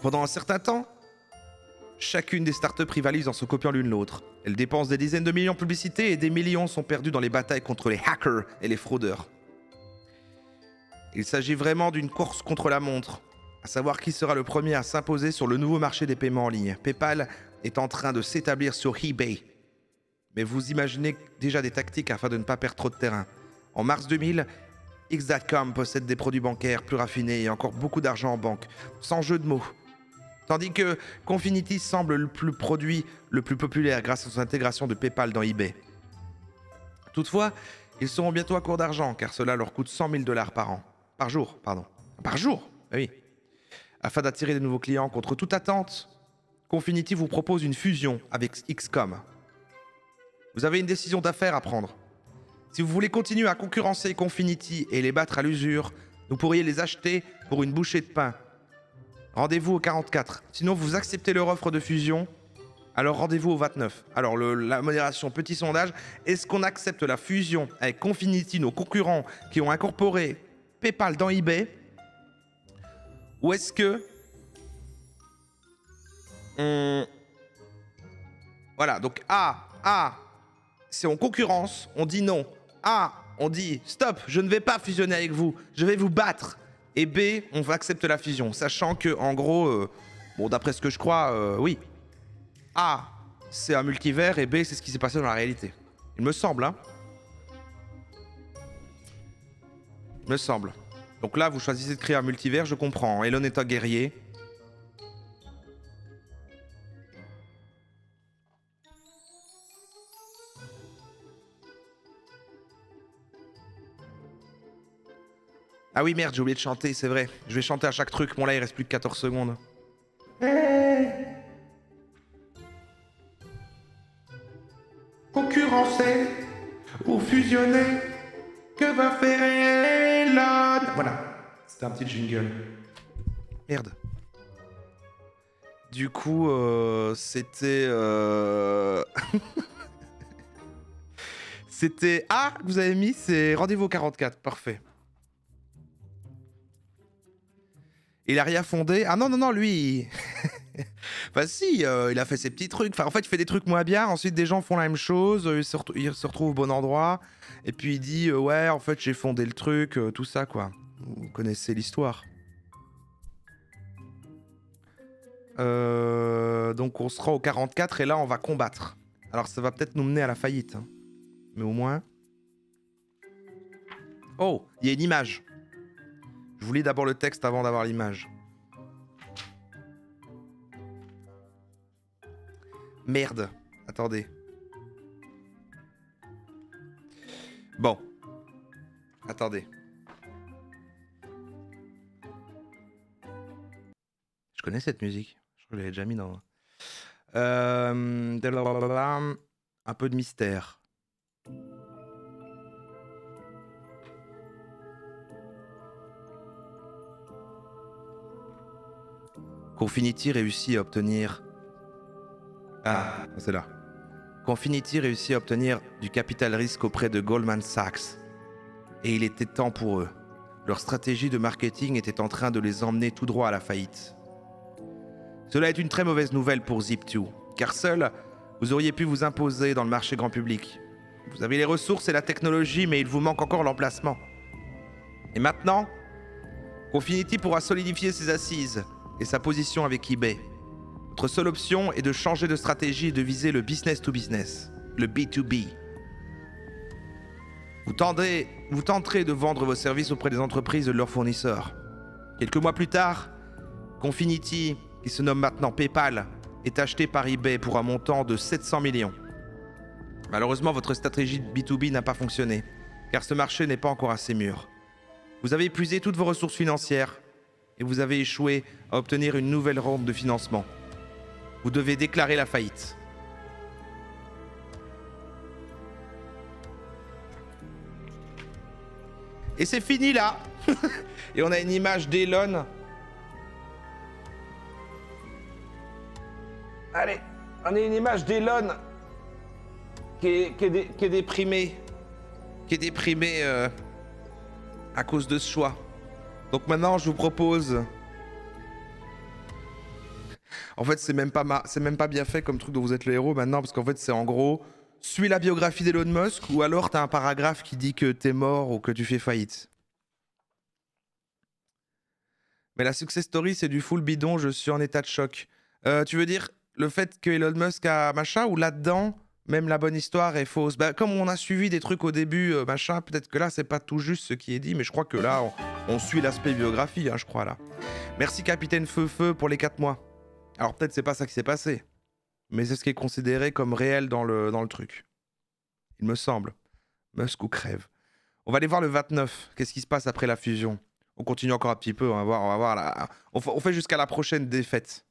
Pendant un certain temps, chacune des startups rivalise en se copiant l'une l'autre. Elles dépensent des dizaines de millions de publicités et des millions sont perdus dans les batailles contre les hackers et les fraudeurs. Il s'agit vraiment d'une course contre la montre, à savoir qui sera le premier à s'imposer sur le nouveau marché des paiements en ligne. PayPal est en train de s'établir sur eBay. Mais vous imaginez déjà des tactiques afin de ne pas perdre trop de terrain. En mars 2000, X.com possède des produits bancaires plus raffinés et encore beaucoup d'argent en banque, sans jeu de mots. Tandis que Confinity semble le produit le plus populaire grâce à son intégration de PayPal dans eBay. Toutefois, ils seront bientôt à court d'argent car cela leur coûte 100 000 $ par jour. Par jour? Ah oui. Afin d'attirer de nouveaux clients contre toute attente, Confinity vous propose une fusion avec XCOM. Vous avez une décision d'affaires à prendre. Si vous voulez continuer à concurrencer Confinity et les battre à l'usure, vous pourriez les acheter pour une bouchée de pain. Rendez-vous au 44. Sinon, vous acceptez leur offre de fusion, alors rendez-vous au 29. Alors, la modération, petit sondage. Est-ce qu'on accepte la fusion avec Confinity, nos concurrents qui ont incorporé PayPal dans eBay? Ou est-ce que... Voilà, donc A, c'est en concurrence, on dit non. A, on dit stop, je ne vais pas fusionner avec vous, je vais vous battre. Et B, on va accepter la fusion, sachant que, en gros, bon, d'après ce que je crois, oui. A, c'est un multivers, et B, c'est ce qui s'est passé dans la réalité. Il me semble, hein. Il me semble. Donc là, vous choisissez de créer un multivers, je comprends. Elon est un guerrier. Ah oui, merde, j'ai oublié de chanter, c'est vrai. Je vais chanter à chaque truc. Bon, là, il reste plus que 14 secondes. Concurrencer ou fusionner, que va faire Elon? Voilà, c'était un petit jingle. Merde. Du coup, c'était... C'était... Ah, que vous avez mis, c'est rendez-vous au 44, parfait. Il a rien fondé. Ah non, lui... Enfin si, il a fait ses petits trucs. Enfin en fait, il fait des trucs moins bien. Ensuite, des gens font la même chose. Il se retrouve au bon endroit. Et puis il dit, ouais, en fait, j'ai fondé le truc. Tout ça, quoi. Vous connaissez l'histoire. Donc on sera au 44 et là, on va combattre. Alors ça va peut-être nous mener à la faillite. Hein. Mais au moins... Oh, il y a une image. Je vous lis d'abord le texte avant d'avoir l'image. Merde. Attendez. Bon. Attendez. Je connais cette musique. Je crois que je l'avais déjà mis dans... un peu de mystère. Confinity réussit à obtenir... Ah, c'est là. Confinity réussit à obtenir du capital risque auprès de Goldman Sachs. Et il était temps pour eux. Leur stratégie de marketing était en train de les emmener tout droit à la faillite. Cela est une très mauvaise nouvelle pour Zip2, car seul, vous auriez pu vous imposer dans le marché grand public. Vous avez les ressources et la technologie, mais il vous manque encore l'emplacement. Et maintenant, Confinity pourra solidifier ses assises et sa position avec eBay. Votre seule option est de changer de stratégie et de viser le business to business, le B2B. Vous tenterez de vendre vos services auprès des entreprises et de leurs fournisseurs. Quelques mois plus tard, Confinity, qui se nomme maintenant PayPal, est acheté par eBay pour un montant de 700 millions. Malheureusement, votre stratégie de B2B n'a pas fonctionné, car ce marché n'est pas encore assez mûr. Vous avez épuisé toutes vos ressources financières et vous avez échoué à obtenir une nouvelle ronde de financement. Vous devez déclarer la faillite. Et c'est fini là. Et on a une image d'Elon. Allez, on a une image d'Elon qui est déprimé. Qui est déprimé à cause de ce choix. Donc maintenant, je vous propose... En fait, c'est même pas bien fait comme truc dont vous êtes le héros maintenant, parce qu'en fait, c'est en gros, suis la biographie d'Elon Musk, ou alors t'as un paragraphe qui dit que t'es mort ou que tu fais faillite. Mais la success story, c'est du full bidon, je suis en état de choc. Tu veux dire le fait que Elon Musk a machin, ou là-dedans, même la bonne histoire est fausse? Bah, comme on a suivi des trucs au début, machin, peut-être que là, c'est pas tout juste ce qui est dit, mais je crois que là, on suit l'aspect biographie, hein, je crois, là. Merci, Capitaine Feu pour les 4 mois. Alors, peut-être c'est pas ça qui s'est passé, mais c'est ce qui est considéré comme réel dans le truc. Il me semble. Musk ou crève. On va aller voir le 29. Qu'est-ce qui se passe après la fusion? On continue encore un petit peu, on va voir là. On fait jusqu'à la prochaine défaite.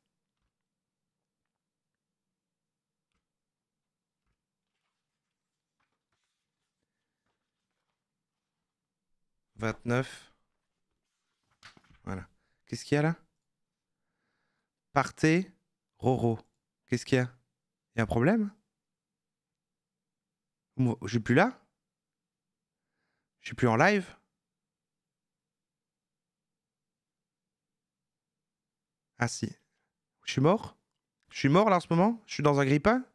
« 29. Voilà. Qu'est-ce qu'il y a là? Partez, Roro. Qu'est-ce qu'il y a? Il y a un problème? Je suis plus là? Je suis plus en live? Ah si. Je suis mort? Je suis mort là en ce moment? Je suis dans un grippin?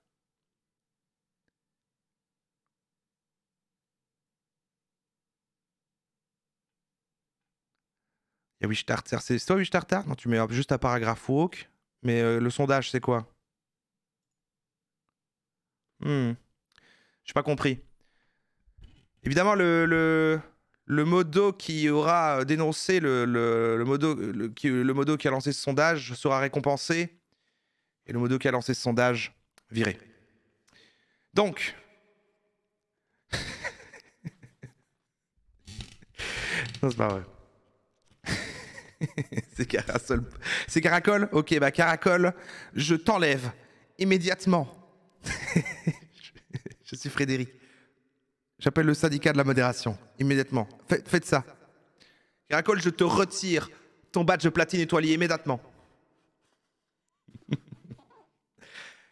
Il y a Wishtarter. C'est toi Wishtarter? Non, tu mets juste un paragraphe woke. Mais le sondage, c'est quoi? J'ai pas compris. Évidemment, le modo qui aura dénoncé le modo qui a lancé ce sondage sera récompensé. Et le modo qui a lancé ce sondage, viré. Donc... non, c'est pas vrai. C'est Caracol? Ok, bah Caracol, je t'enlève immédiatement. Je suis Frédéric. J'appelle le syndicat de la modération, immédiatement. Faites ça. Caracol, je te retire ton badge platine étoilé immédiatement.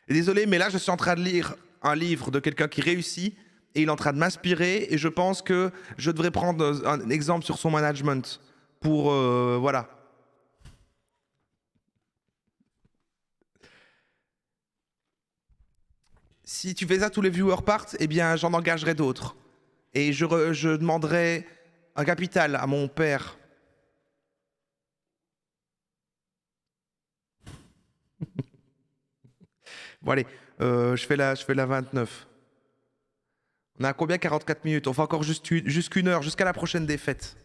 Et désolé, mais là, je suis en train de lire un livre de quelqu'un qui réussit et il est en train de m'inspirer et je pense que je devrais prendre un exemple sur son management pour... voilà. Si tu fais ça, tous les viewers partent, eh bien, j'en engagerai d'autres. Et je demanderai un capital à mon père. Bon, allez, je fais la 29. On a combien? 44 minutes. On fait encore jusqu'une heure, jusqu'à la prochaine défaite.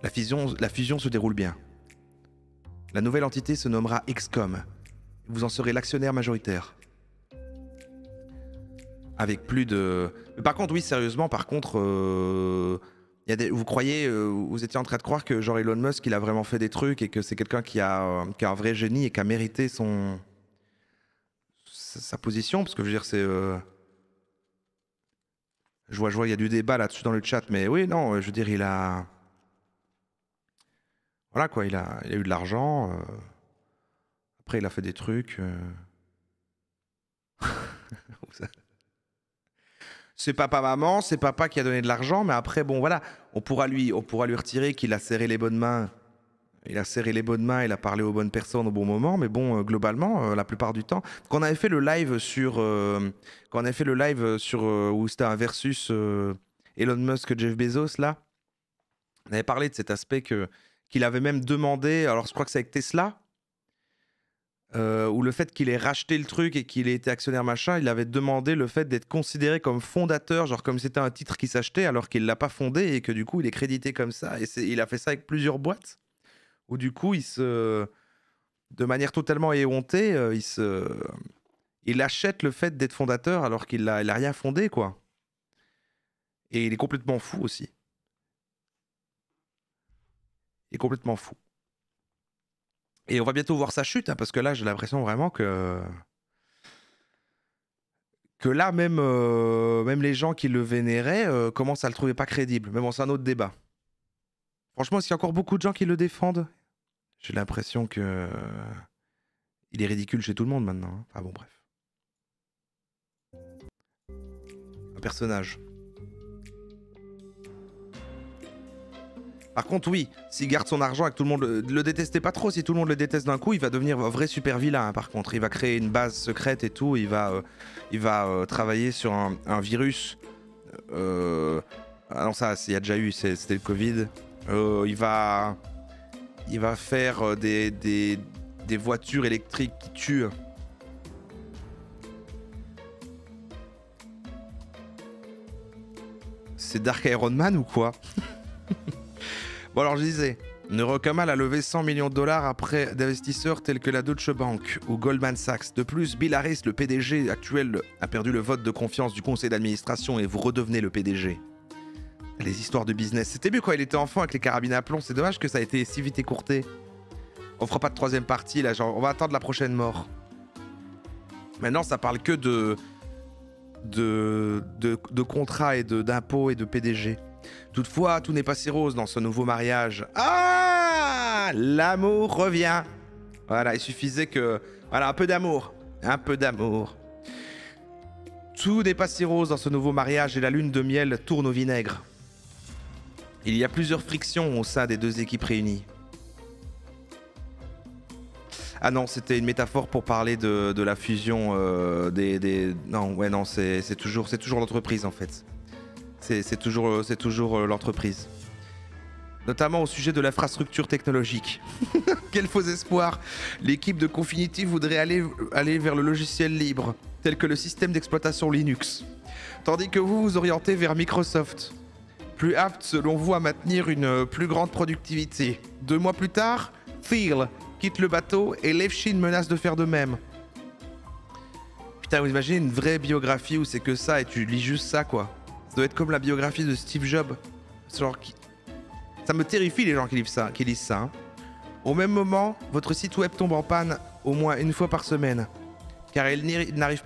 La fusion se déroule bien. La nouvelle entité se nommera XCOM. Vous en serez l'actionnaire majoritaire. Avec plus de... Mais par contre, oui, sérieusement, par contre, vous croyez, vous étiez en train de croire que genre Elon Musk, il a vraiment fait des trucs et que c'est quelqu'un qui a un vrai génie et qui a mérité sa position, parce que je veux dire, c'est... Je vois, il y a du débat là-dessus dans le chat, mais oui, non, je veux dire, il a... Voilà quoi, il a eu de l'argent. Après, il a fait des trucs. C'est papa-maman, c'est papa qui a donné de l'argent, mais après, bon, voilà, on pourra lui retirer qu'il a serré les bonnes mains. Il a serré les bonnes mains, il a parlé aux bonnes personnes au bon moment, mais bon, globalement, la plupart du temps, quand on avait fait le live sur, où c'était un versus Elon Musk, Jeff Bezos là, On avait parlé de cet aspect qu'il avait même demandé, alors je crois que c'est avec Tesla, ou le fait qu'il ait racheté le truc et qu'il ait été actionnaire machin, il avait demandé le fait d'être considéré comme fondateur, genre comme c'était un titre qui s'achetait alors qu'il l'a pas fondé et que du coup il est crédité comme ça. Et il a fait ça avec plusieurs boîtes, où du coup de manière totalement éhontée, il achète le fait d'être fondateur alors qu'il a rien fondé, quoi. Et il est complètement fou aussi. Il est complètement fou. Et on va bientôt voir sa chute, hein, parce que là, j'ai l'impression vraiment que là, même les gens qui le vénéraient commencent à le trouver pas crédible. Mais bon, c'est un autre débat. Franchement, est-ce qu'il y a encore beaucoup de gens qui le défendent? J'ai l'impression que il est ridicule chez tout le monde maintenant. Hein. Ah bon, bref. Un personnage. Par contre, oui, s'il garde son argent et que tout le monde le détestait pas trop, si tout le monde le déteste d'un coup, il va devenir un vrai super vilain. Hein, par contre, il va créer une base secrète et tout. Il va travailler sur un virus. Ah non, ça, il y a déjà eu, c'était le Covid. Il va faire des voitures électriques qui tuent. C'est Dark Iron Man ou quoi? Bon alors je disais, Neurocamal a levé 100 millions de dollars après d'investisseurs tels que la Deutsche Bank ou Goldman Sachs. De plus, Bill Harris, le PDG actuel, a perdu le vote de confiance du conseil d'administration et vous redevenez le PDG. Les histoires de business, c'était mieux quand il était enfant avec les carabines à plomb, c'est dommage que ça a été si vite écourté. On fera pas de troisième partie là, genre on va attendre la prochaine mort. Maintenant ça parle que de contrats et d'impôts et de PDG. Toutefois, tout n'est pas si rose dans ce nouveau mariage. Ah, l'amour revient. Voilà, il suffisait que... Voilà, un peu d'amour. Un peu d'amour. Tout n'est pas si rose dans ce nouveau mariage et la lune de miel tourne au vinaigre. Il y a plusieurs frictions au sein des deux équipes réunies. Ah non, c'était une métaphore pour parler de la fusion des... Non, ouais, non, c'est toujours l'entreprise en fait. C'est toujours l'entreprise. Notamment au sujet de l'infrastructure technologique. Quel faux espoir! L'équipe de Confinity voudrait aller vers le logiciel libre, tel que le système d'exploitation Linux. Tandis que vous vous orientez vers Microsoft, plus apte selon vous à maintenir une plus grande productivité. 2 mois plus tard, Thiel quitte le bateau et Levchin menace de faire de même. Putain, vous imaginez une vraie biographie où c'est que ça et tu lis juste ça, quoi. Ça doit être comme la biographie de Steve Jobs. Genre ça me terrifie les gens qui lisent ça. Hein. Au même moment, votre site web tombe en panne au moins une fois par semaine, car il n'arrive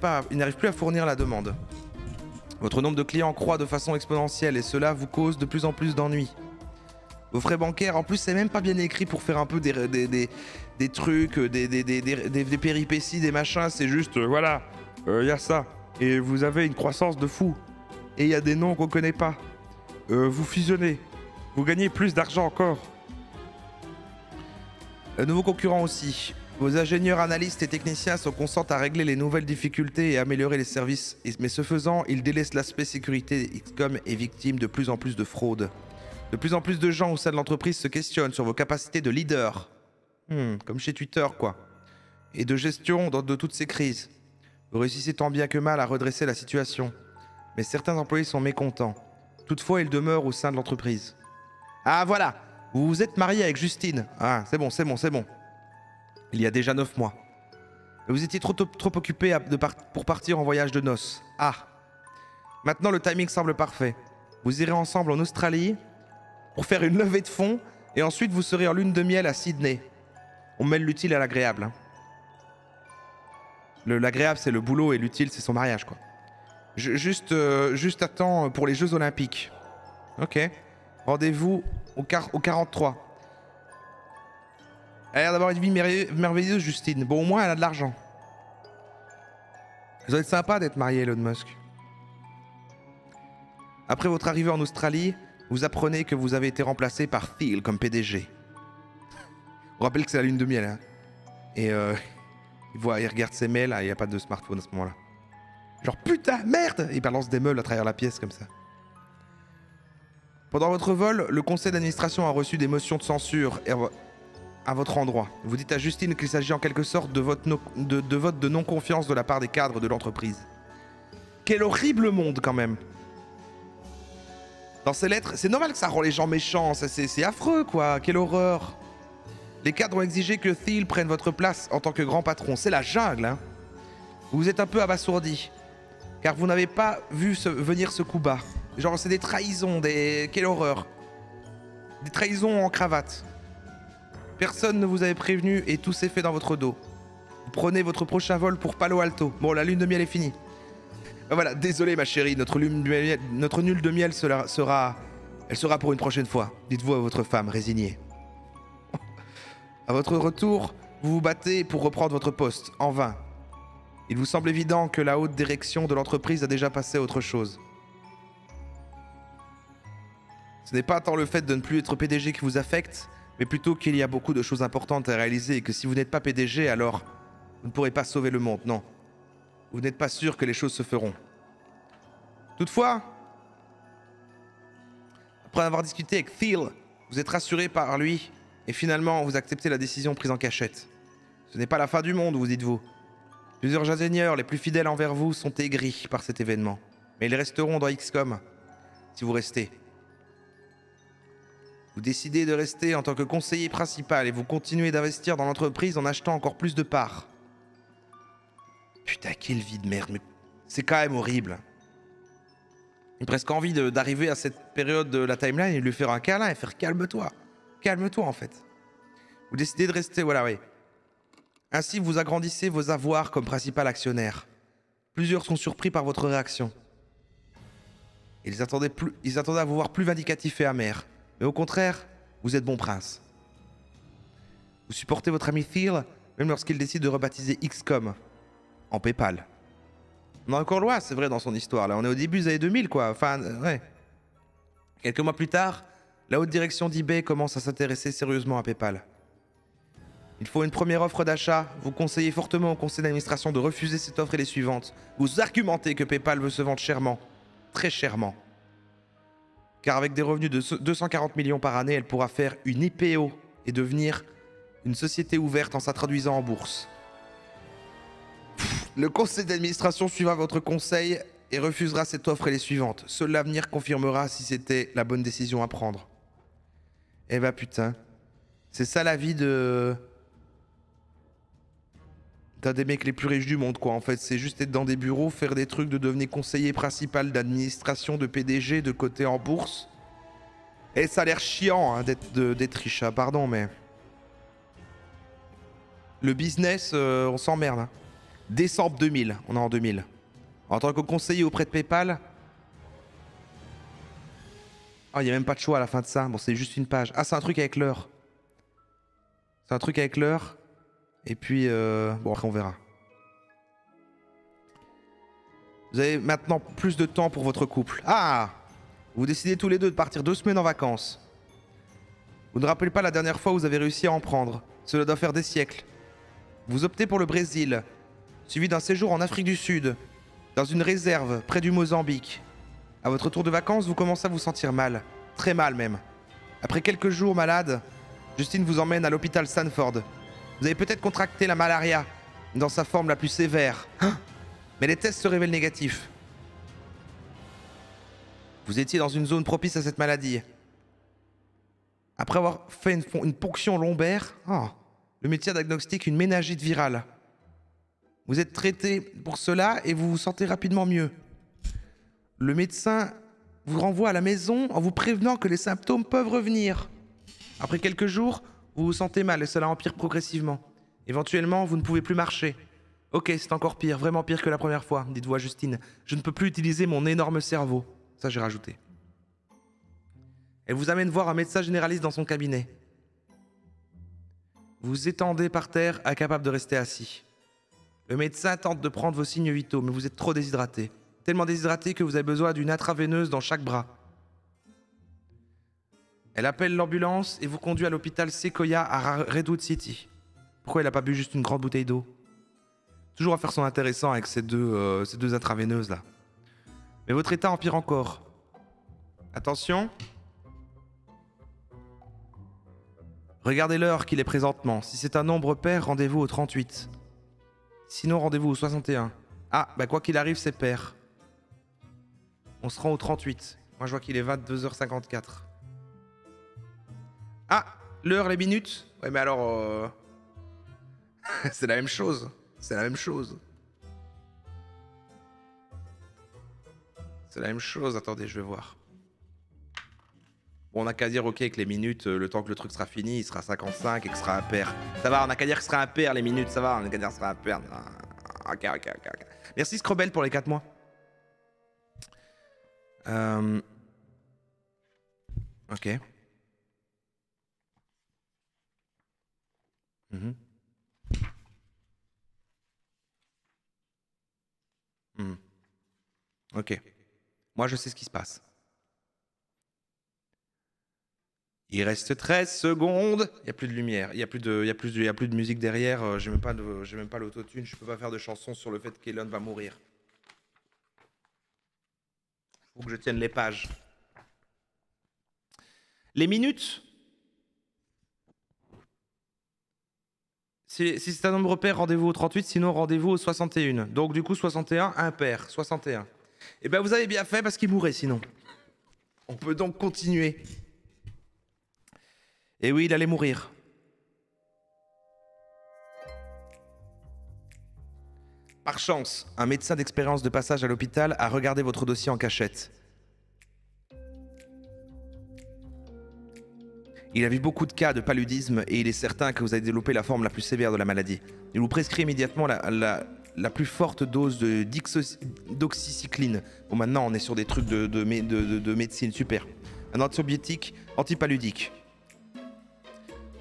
plus à fournir la demande. Votre nombre de clients croît de façon exponentielle et cela vous cause de plus en plus d'ennuis. Vos frais bancaires, en plus, c'est même pas bien écrit pour faire un peu des trucs, des péripéties, des machins. C'est juste, voilà, y a ça. Et vous avez une croissance de fou. Et il y a des noms qu'on connaît pas. Vous fusionnez. Vous gagnez plus d'argent encore. Nouveaux concurrents aussi. Vos ingénieurs, analystes et techniciens se concentrent à régler les nouvelles difficultés et améliorer les services. Mais ce faisant, ils délaissent l'aspect sécurité. XCOM est victime de plus en plus de fraude. De plus en plus de gens au sein de l'entreprise se questionnent sur vos capacités de leader. Comme chez Twitter, quoi. Et de gestion de toutes ces crises. Vous réussissez tant bien que mal à redresser la situation. Mais certains employés sont mécontents. Toutefois, ils demeurent au sein de l'entreprise. Ah voilà, vous vous êtes marié avec Justine. Ah, c'est bon. Il y a déjà 9 mois. Vous étiez trop occupé pour partir en voyage de noces. Ah. Maintenant, le timing semble parfait. Vous irez ensemble en Australie pour faire une levée de fonds et ensuite vous serez en lune de miel à Sydney. On mêle l'utile à l'agréable. Hein. L'agréable, c'est le boulot et l'utile, c'est son mariage, quoi. Juste attends pour les Jeux Olympiques. Ok. Rendez-vous au 43. Elle a l'air d'avoir une vie merveilleuse, Justine. Bon, au moins, elle a de l'argent. Ça doit être sympa d'être marié, Elon Musk. Après votre arrivée en Australie, vous apprenez que vous avez été remplacé par Thiel comme PDG. On rappelle que c'est la lune de miel. Hein. Et il regarde ses mails, il n'y a pas de smartphone à ce moment-là. Genre putain, merde! Il balance des meubles à travers la pièce comme ça. Pendant votre vol, le conseil d'administration a reçu des motions de censure à votre endroit. Vous dites à Justine qu'il s'agit en quelque sorte de vote de non-confiance de la part des cadres de l'entreprise. Quel horrible monde quand même. Dans ces lettres, c'est normal que ça rend les gens méchants, c'est affreux quoi, quelle horreur. Les cadres ont exigé que Thiel prenne votre place en tant que grand patron, c'est la jungle hein. Vous êtes un peu abasourdi, car vous n'avez pas vu venir ce coup bas. Genre c'est des trahisons, quelle horreur. Des trahisons en cravate. Personne ne vous avait prévenu et tout s'est fait dans votre dos. Vous prenez votre prochain vol pour Palo Alto. Bon, la lune de miel est finie. Ben voilà, désolé ma chérie, notre lune de miel sera pour une prochaine fois. Dites-vous à votre femme, résignée. À votre retour, vous vous battez pour reprendre votre poste, en vain. Il vous semble évident que la haute direction de l'entreprise a déjà passé à autre chose. Ce n'est pas tant le fait de ne plus être PDG qui vous affecte, mais plutôt qu'il y a beaucoup de choses importantes à réaliser et que si vous n'êtes pas PDG, alors vous ne pourrez pas sauver le monde, non. Vous n'êtes pas sûr que les choses se feront. Toutefois, après avoir discuté avec Thiel, vous êtes rassuré par lui et finalement vous acceptez la décision prise en cachette. Ce n'est pas la fin du monde, vous dites-vous. Plusieurs ingénieurs les plus fidèles envers vous sont aigris par cet événement, mais ils resteront dans XCOM si vous restez. Vous décidez de rester en tant que conseiller principal et vous continuez d'investir dans l'entreprise en achetant encore plus de parts. Putain, quelle vie de merde, mais c'est quand même horrible. J'ai presque envie d'arriver à cette période de la timeline et de lui faire un câlin et faire calme-toi. Calme-toi en fait. Vous décidez de rester, voilà, oui. Ainsi, vous agrandissez vos avoirs comme principal actionnaire. Plusieurs sont surpris par votre réaction. Ils attendaient à vous voir plus vindicatif et amer. Mais au contraire, vous êtes bon prince. Vous supportez votre ami Thiel, même lorsqu'il décide de rebaptiser XCOM en PayPal. On est encore loin, c'est vrai, dans son histoire. Là, on est au début des années 2000, quoi. Enfin, ouais. Quelques mois plus tard, la haute direction d'eBay commence à s'intéresser sérieusement à PayPal. Il faut une première offre d'achat. Vous conseillez fortement au conseil d'administration de refuser cette offre et les suivantes. Vous argumentez que PayPal veut se vendre chèrement. Très chèrement. Car avec des revenus de 240 millions par année, elle pourra faire une IPO et devenir une société ouverte en s'introduisant en bourse. Le conseil d'administration suivra votre conseil et refusera cette offre et les suivantes. Seul l'avenir confirmera si c'était la bonne décision à prendre. Eh bah putain. C'est ça la vie d'un des mecs les plus riches du monde, quoi. En fait, c'est juste être dans des bureaux, faire des trucs, de devenir conseiller principal d'administration, de PDG, de côté en bourse. Et ça a l'air chiant hein, d'être riche, hein, pardon, mais... Le business, on s'emmerde. Hein. Décembre 2000, on est en 2000. En tant que conseiller auprès de PayPal... Ah, il n'y a même pas de choix à la fin de ça. Bon, c'est juste une page. Ah, c'est un truc avec l'heure. C'est un truc avec l'heure. Et puis, bon, après on verra. Vous avez maintenant plus de temps pour votre couple. Ah! Vous décidez tous les deux de partir 2 semaines en vacances. Vous ne rappelez pas la dernière fois où vous avez réussi à en prendre. Cela doit faire des siècles. Vous optez pour le Brésil, suivi d'un séjour en Afrique du Sud, dans une réserve près du Mozambique. À votre tour de vacances, vous commencez à vous sentir mal. Très mal même. Après quelques jours malade, Justine vous emmène à l'hôpital Stanford. Vous avez peut-être contracté la malaria, dans sa forme la plus sévère. Mais les tests se révèlent négatifs. Vous étiez dans une zone propice à cette maladie. Après avoir fait une ponction lombaire, le médecin diagnostique une méningite virale. Vous êtes traité pour cela et vous vous sentez rapidement mieux. Le médecin vous renvoie à la maison en vous prévenant que les symptômes peuvent revenir. Après quelques jours, vous vous sentez mal et cela empire progressivement. Éventuellement, vous ne pouvez plus marcher. Ok, c'est encore pire, vraiment pire que la première fois, dites-vous à Justine. Je ne peux plus utiliser mon énorme cerveau. Ça, j'ai rajouté. Elle vous amène voir un médecin généraliste dans son cabinet. Vous vous étendez par terre, incapable de rester assis. Le médecin tente de prendre vos signes vitaux, mais vous êtes trop déshydraté. Tellement déshydraté que vous avez besoin d'une intraveineuse dans chaque bras. Elle appelle l'ambulance et vous conduit à l'hôpital Sequoia à Redwood City. Pourquoi elle n'a pas bu juste une grande bouteille d'eau? Toujours à faire son intéressant avec ces deux intraveineuses là. Mais votre état empire encore. Attention, Regardez l'heure qu'il est présentement. Si c'est un nombre pair, rendez-vous au 38. Sinon, rendez-vous au 61. Ah, bah quoi qu'il arrive, c'est pair. On se rend au 38. Moi, je vois qu'il est 22h54. Ah, l'heure, les minutes. Ouais, mais alors... c'est la même chose. C'est la même chose. C'est la même chose. Attendez, je vais voir. Bon, on n'a qu'à dire, ok, que les minutes, le temps que le truc sera fini, il sera 55 et que ce sera impair. Ça va, on n'a qu'à dire que ce sera impair, les minutes, ça va, on n'a qu'à dire que ce sera impair. Ok. Merci Scrobel pour les 4 mois. Ok. Ok. Moi, je sais ce qui se passe. Il reste 13 secondes. Il n'y a plus de lumière. Il n'y a plus de musique derrière. J'ai même pas l'autotune. Je peux pas faire de chanson sur le fait qu'Elon va mourir. Faut que je tienne les pages. Les minutes. Si c'est un nombre pair, rendez-vous au 38. Sinon, rendez-vous au 61. Donc, du coup, 61, impair. 61. Eh bien, vous avez bien fait parce qu'il mourrait sinon. On peut donc continuer. Et oui, il allait mourir. Par chance, un médecin d'expérience de passage à l'hôpital a regardé votre dossier en cachette. Il a vu beaucoup de cas de paludisme et il est certain que vous avez développé la forme la plus sévère de la maladie. Il vous prescrit immédiatement la plus forte dose d'oxycycline. Bon, maintenant, on est sur des trucs de médecine, super. Un antibiotique antipaludique.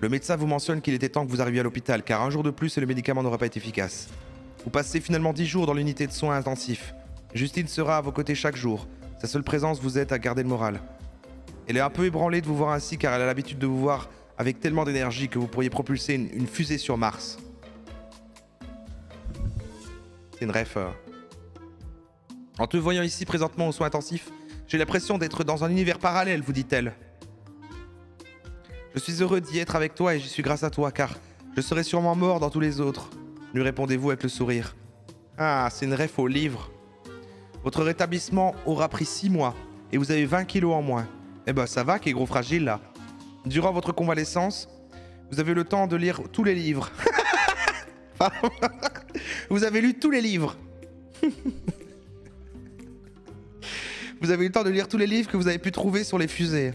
Le médecin vous mentionne qu'il était temps que vous arriviez à l'hôpital, car un jour de plus et le médicament n'aurait pas été efficace. Vous passez finalement 10 jours dans l'unité de soins intensifs. Justine sera à vos côtés chaque jour. Sa seule présence vous aide à garder le moral. Elle est un peu ébranlée de vous voir ainsi, car elle a l'habitude de vous voir avec tellement d'énergie que vous pourriez propulser une fusée sur Mars. C'est une ref. En te voyant ici présentement aux soins intensifs, j'ai l'impression d'être dans un univers parallèle, vous dit-elle. Je suis heureux d'y être avec toi et j'y suis grâce à toi, car je serais sûrement mort dans tous les autres. Lui répondez-vous avec le sourire. Ah, c'est une ref au livre. Votre rétablissement aura pris 6 mois et vous avez 20 kilos en moins. Eh ben ça va, qui est gros fragile là. Durant votre convalescence, vous avez le temps de lire tous les livres. Vous avez lu tous les livres. Vous avez eu le temps de lire tous les livres que vous avez pu trouver sur les fusées.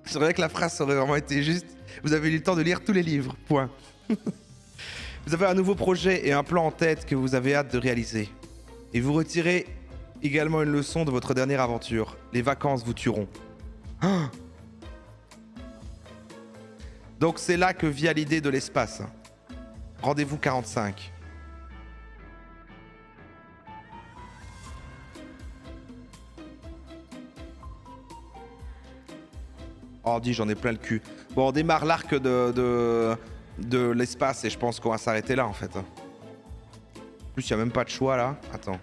C'est vrai que la phrase aurait vraiment été juste. Vous avez eu le temps de lire tous les livres. Point. Vous avez un nouveau projet et un plan en tête que vous avez hâte de réaliser. Et vous retirez également une leçon de votre dernière aventure. Les vacances vous tueront. Ah. Donc c'est là que vient l'idée de l'espace. Rendez-vous 45. Oh, dis, j'en ai plein le cul. Bon, on démarre l'arc de l'espace et je pense qu'on va s'arrêter là en fait. En plus, il n'y a même pas de choix là. Attends.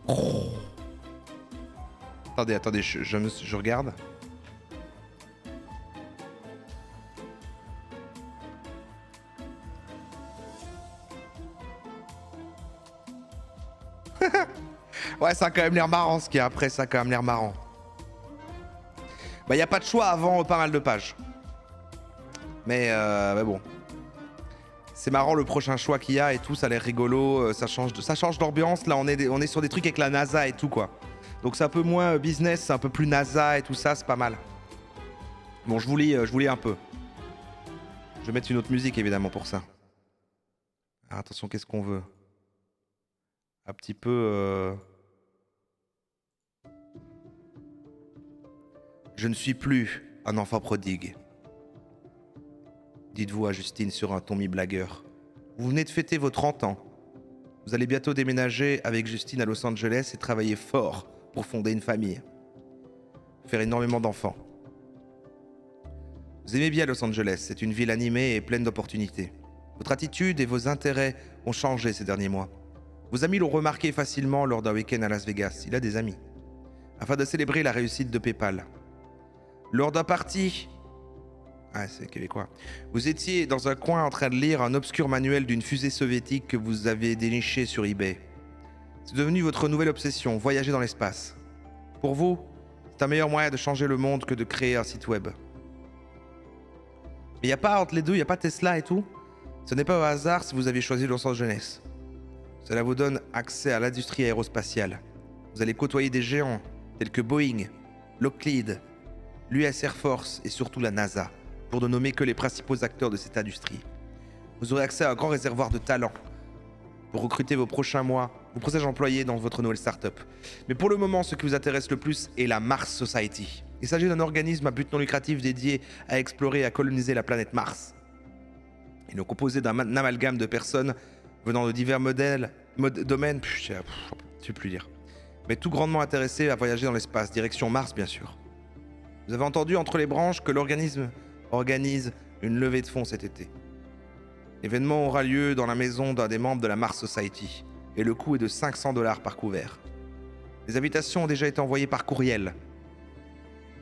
Oh. Attendez, je regarde. Ouais, ça a quand même l'air marrant ce qu'il y a après, ça a quand même l'air marrant. Bah, il n'y a pas de choix avant pas mal de pages. Mais bon. C'est marrant le prochain choix qu'il y a et tout, ça a l'air rigolo, ça change d'ambiance. Là, on est sur des trucs avec la NASA et tout, quoi. Donc c'est un peu moins business, c'est un peu plus NASA et tout ça, c'est pas mal. Bon, je vous lis un peu. Je vais mettre une autre musique, évidemment, pour ça. Ah, attention, qu'est-ce qu'on veut? Un petit peu... Je ne suis plus un enfant prodigue. Dites-vous à Justine sur un ton mi-blagueur. Vous venez de fêter vos 30 ans. Vous allez bientôt déménager avec Justine à Los Angeles et travailler fort pour fonder une famille. Faire énormément d'enfants. Vous aimez bien Los Angeles, c'est une ville animée et pleine d'opportunités. Votre attitude et vos intérêts ont changé ces derniers mois. Vos amis l'ont remarqué facilement lors d'un week-end à Las Vegas. Il a des amis. Afin de célébrer la réussite de PayPal. Lors d'un party... Ah, c'est québécois. Vous étiez dans un coin en train de lire un obscur manuel d'une fusée soviétique que vous avez déniché sur eBay. C'est devenu votre nouvelle obsession, voyager dans l'espace. Pour vous, c'est un meilleur moyen de changer le monde que de créer un site web. Mais il n'y a pas entre les deux, il n'y a pas Tesla et tout. Ce n'est pas au hasard si vous avez choisi Los Angeles. Cela vous donne accès à l'industrie aérospatiale. Vous allez côtoyer des géants tels que Boeing, Lockheed, l'US Air Force et surtout la NASA, pour ne nommer que les principaux acteurs de cette industrie. Vous aurez accès à un grand réservoir de talents pour recruter vos prochains employés dans votre nouvelle start-up. Mais pour le moment, ce qui vous intéresse le plus est la Mars Society. Il s'agit d'un organisme à but non lucratif dédié à explorer et à coloniser la planète Mars. Il est composé d'un amalgame de personnes venant de divers domaines, je ne sais plus lire, mais tout grandement intéressés à voyager dans l'espace, direction Mars bien sûr. Vous avez entendu entre les branches que l'organisme organise une levée de fonds cet été. L'événement aura lieu dans la maison d'un des membres de la Mars Society et le coût est de 500 $ par couvert. Les invitations ont déjà été envoyées par courriel.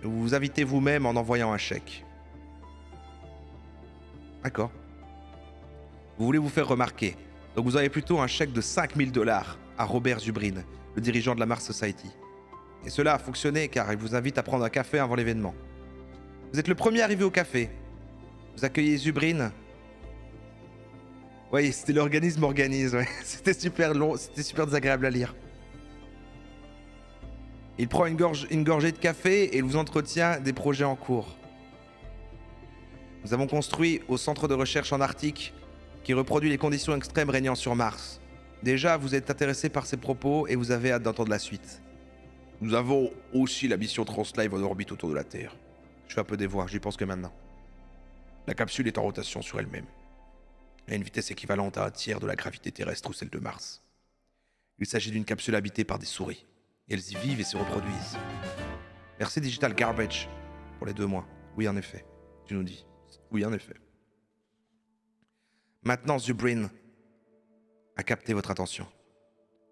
Vous vous invitez vous-même en envoyant un chèque. D'accord. Vous voulez vous faire remarquer, donc vous avez plutôt un chèque de 5000 $ à Robert Zubrin, le dirigeant de la Mars Society. Et cela a fonctionné car il vous invite à prendre un café avant l'événement. Vous êtes le premier arrivé au café. Vous accueillez Zubrin. Oui, c'était l'organisme organise, ouais. C'était super long, c'était super désagréable à lire. Il prend une gorgée de café et il vous entretient des projets en cours. Nous avons construit au centre de recherche en Arctique qui reproduit les conditions extrêmes régnant sur Mars. Déjà, vous êtes intéressé par ces propos et vous avez hâte d'entendre la suite. Nous avons aussi la mission Translive en orbite autour de la Terre. Je fais un peu des voix, j'y pense que maintenant. La capsule est en rotation sur elle-même, à une vitesse équivalente à un tiers de la gravité terrestre ou celle de Mars. Il s'agit d'une capsule habitée par des souris. Et elles y vivent et se reproduisent. Merci Digital Garbage pour les 2 mois. Oui, en effet. Tu nous dis. Oui, en effet. Maintenant, Zubrin a capté votre attention.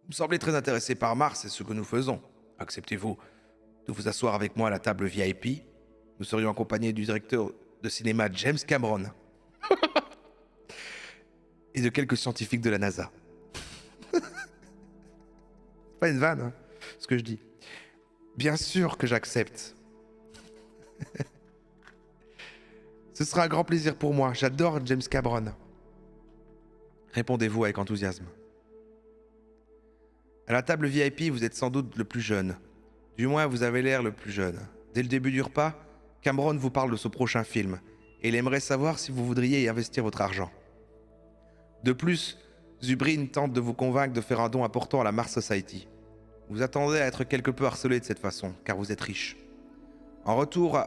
Vous me semblez très intéressé par Mars et ce que nous faisons. Acceptez-vous de vous asseoir avec moi à la table VIP? Nous serions accompagnés du directeur de cinéma James Cameron et de quelques scientifiques de la NASA. C'est pas une vanne, hein, ce que je dis. Bien sûr que j'accepte. Ce sera un grand plaisir pour moi. J'adore James Cameron. Répondez-vous avec enthousiasme. À la table VIP, vous êtes sans doute le plus jeune. Du moins, vous avez l'air le plus jeune. Dès le début du repas, Cameron vous parle de son prochain film et il aimerait savoir si vous voudriez y investir votre argent. De plus, Zubrin tente de vous convaincre de faire un don important à la Mars Society. Vous attendez à être quelque peu harcelé de cette façon, car vous êtes riche. En retour,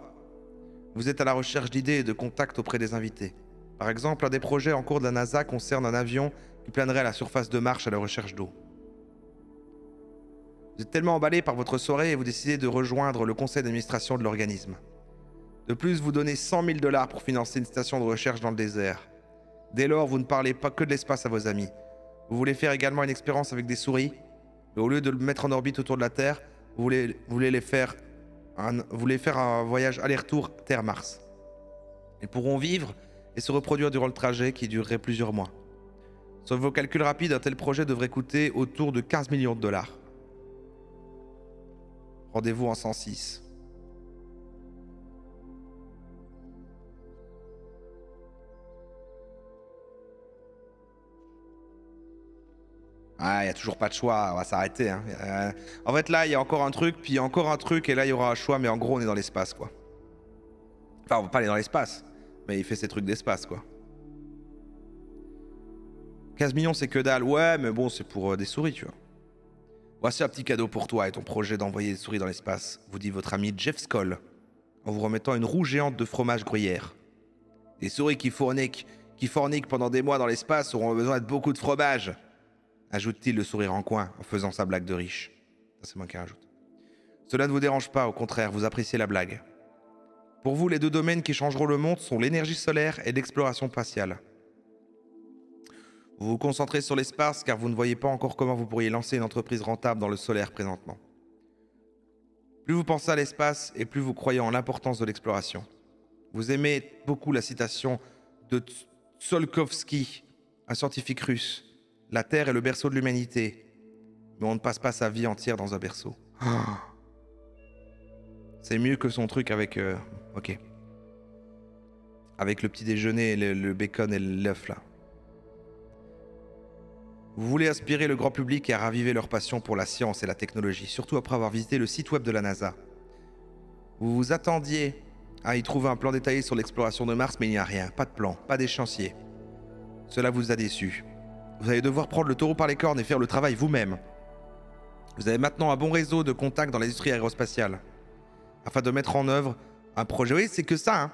vous êtes à la recherche d'idées et de contacts auprès des invités. Par exemple, un des projets en cours de la NASA concerne un avion qui planerait à la surface de Mars à la recherche d'eau. Vous êtes tellement emballé par votre soirée et vous décidez de rejoindre le conseil d'administration de l'organisme. De plus, vous donnez 100 000 $ pour financer une station de recherche dans le désert. Dès lors, vous ne parlez pas que de l'espace à vos amis. Vous voulez faire également une expérience avec des souris, mais au lieu de le mettre en orbite autour de la Terre, vous voulez faire un voyage aller-retour Terre-Mars. Ils pourront vivre et se reproduire durant le trajet qui durerait plusieurs mois. Sur vos calculs rapides, un tel projet devrait coûter autour de 15 millions $. Rendez-vous en 106. Ah, il n'y a toujours pas de choix, on va s'arrêter. Hein. En fait, là, il y a encore un truc, puis encore un truc, et là, il y aura un choix, mais en gros, on est dans l'espace, quoi. Enfin, on va pas aller dans l'espace, mais il fait ses trucs d'espace, quoi. 15 millions, c'est que dalle. Ouais, mais bon, c'est pour des souris, tu vois. Voici un petit cadeau pour toi et ton projet d'envoyer des souris dans l'espace, vous dit votre ami Jeff Skoll, en vous remettant une roue géante de fromage gruyère. Des souris qui forniquent pendant des mois dans l'espace auront besoin de beaucoup de fromage, ajoute-t-il le sourire en coin en faisant sa blague de riche. Ça, c'est moi qui rajoute. Cela ne vous dérange pas, au contraire, vous appréciez la blague. Pour vous, les 2 domaines qui changeront le monde sont l'énergie solaire et l'exploration spatiale. Vous vous concentrez sur l'espace car vous ne voyez pas encore comment vous pourriez lancer une entreprise rentable dans le solaire présentement. Plus vous pensez à l'espace et plus vous croyez en l'importance de l'exploration. Vous aimez beaucoup la citation de Tsiolkovsky, un scientifique russe. La Terre est le berceau de l'humanité, mais on ne passe pas sa vie entière dans un berceau. C'est mieux que son truc avec... ok. Avec le petit déjeuner, le bacon et l'œuf là. Vous voulez inspirer le grand public et à raviver leur passion pour la science et la technologie, surtout après avoir visité le site web de la NASA. Vous vous attendiez à y trouver un plan détaillé sur l'exploration de Mars, mais il n'y a rien, pas de plan, pas d'échéancier. Cela vous a déçu. Vous allez devoir prendre le taureau par les cornes et faire le travail vous-même. Vous avez maintenant un bon réseau de contacts dans l'industrie aérospatiale, afin de mettre en œuvre un projet. Oui, c'est que ça, hein.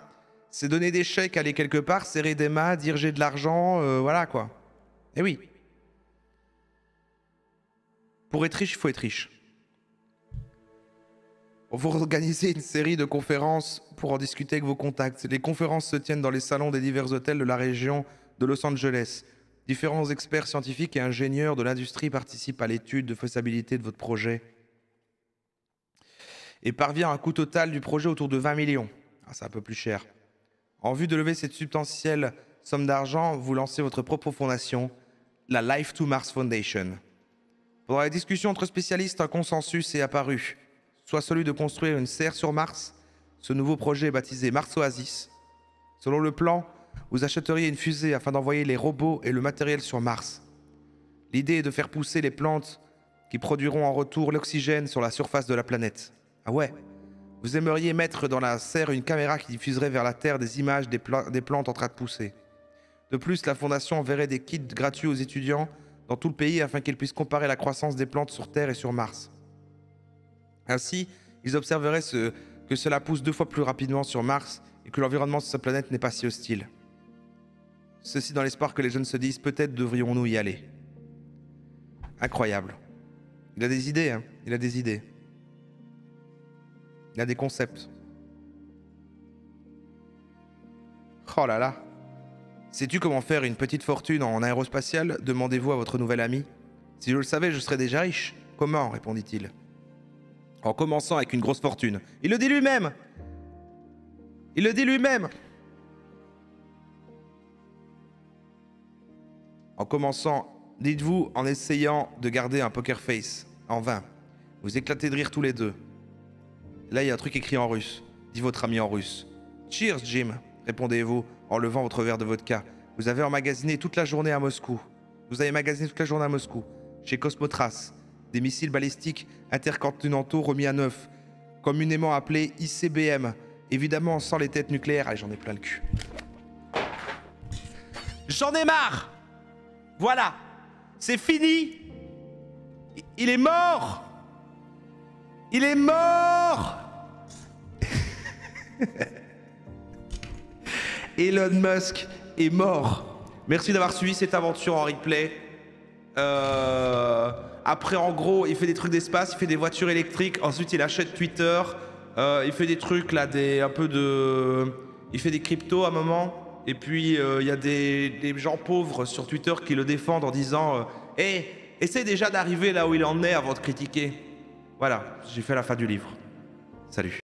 C'est donner des chèques, aller quelque part, serrer des mains, dire j'ai de l'argent, voilà quoi. Eh oui. Pour être riche, il faut être riche. Vous organisez une série de conférences pour en discuter avec vos contacts. Les conférences se tiennent dans les salons des divers hôtels de la région de Los Angeles. Différents experts scientifiques et ingénieurs de l'industrie participent à l'étude de faisabilité de votre projet et parvient à un coût total du projet autour de 20 millions. Ah, c'est un peu plus cher. En vue de lever cette substantielle somme d'argent, vous lancez votre propre fondation, la Life to Mars Foundation. Pendant la discussion entre spécialistes, un consensus est apparu, soit celui de construire une serre sur Mars. Ce nouveau projet est baptisé Mars Oasis. Selon le plan, vous achèteriez une fusée afin d'envoyer les robots et le matériel sur Mars. L'idée est de faire pousser les plantes qui produiront en retour l'oxygène sur la surface de la planète. Ah ouais. Vous aimeriez mettre dans la serre une caméra qui diffuserait vers la Terre des images des plantes en train de pousser. De plus, la Fondation enverrait des kits gratuits aux étudiants dans tout le pays afin qu'ils puissent comparer la croissance des plantes sur Terre et sur Mars. Ainsi, ils observeraient que cela pousse 2 fois plus rapidement sur Mars et que l'environnement sur cette planète n'est pas si hostile. Ceci dans l'espoir que les jeunes se disent « peut-être devrions-nous y aller ». Incroyable. Il a des idées, hein. Il a des idées. Il a des concepts. Oh là là. Sais-tu comment faire une petite fortune en aérospatial? Demandez-vous à votre nouvel ami. Si je le savais, je serais déjà riche. Comment? Répondit-il. En commençant avec une grosse fortune. Il le dit lui-même. Il le dit lui-même. En commençant, dites-vous, en essayant de garder un poker face. En vain. Vous éclatez de rire tous les deux. Là, il y a un truc écrit en russe. Dit votre ami en russe. Cheers, Jim, répondez-vous en levant votre verre de vodka. Vous avez emmagasiné toute la journée à Moscou. Vous avez magasiné toute la journée à Moscou. Chez Cosmotras. Des missiles balistiques intercontinentaux remis à neuf. Communément appelés ICBM. Évidemment sans les têtes nucléaires. Allez, j'en ai plein le cul. J'en ai marre! Voilà. C'est fini. Il est mort. Il est mort. Elon Musk est mort. Merci d'avoir suivi cette aventure en replay. Après, en gros, il fait des trucs d'espace, il fait des voitures électriques. Ensuite, il achète Twitter. Il fait des trucs là, il fait des cryptos à un moment. Et puis, il y a des gens pauvres sur Twitter qui le défendent en disant hey, essaie déjà d'arriver là où il en est avant de critiquer. Voilà, j'ai fait la fin du livre. Salut.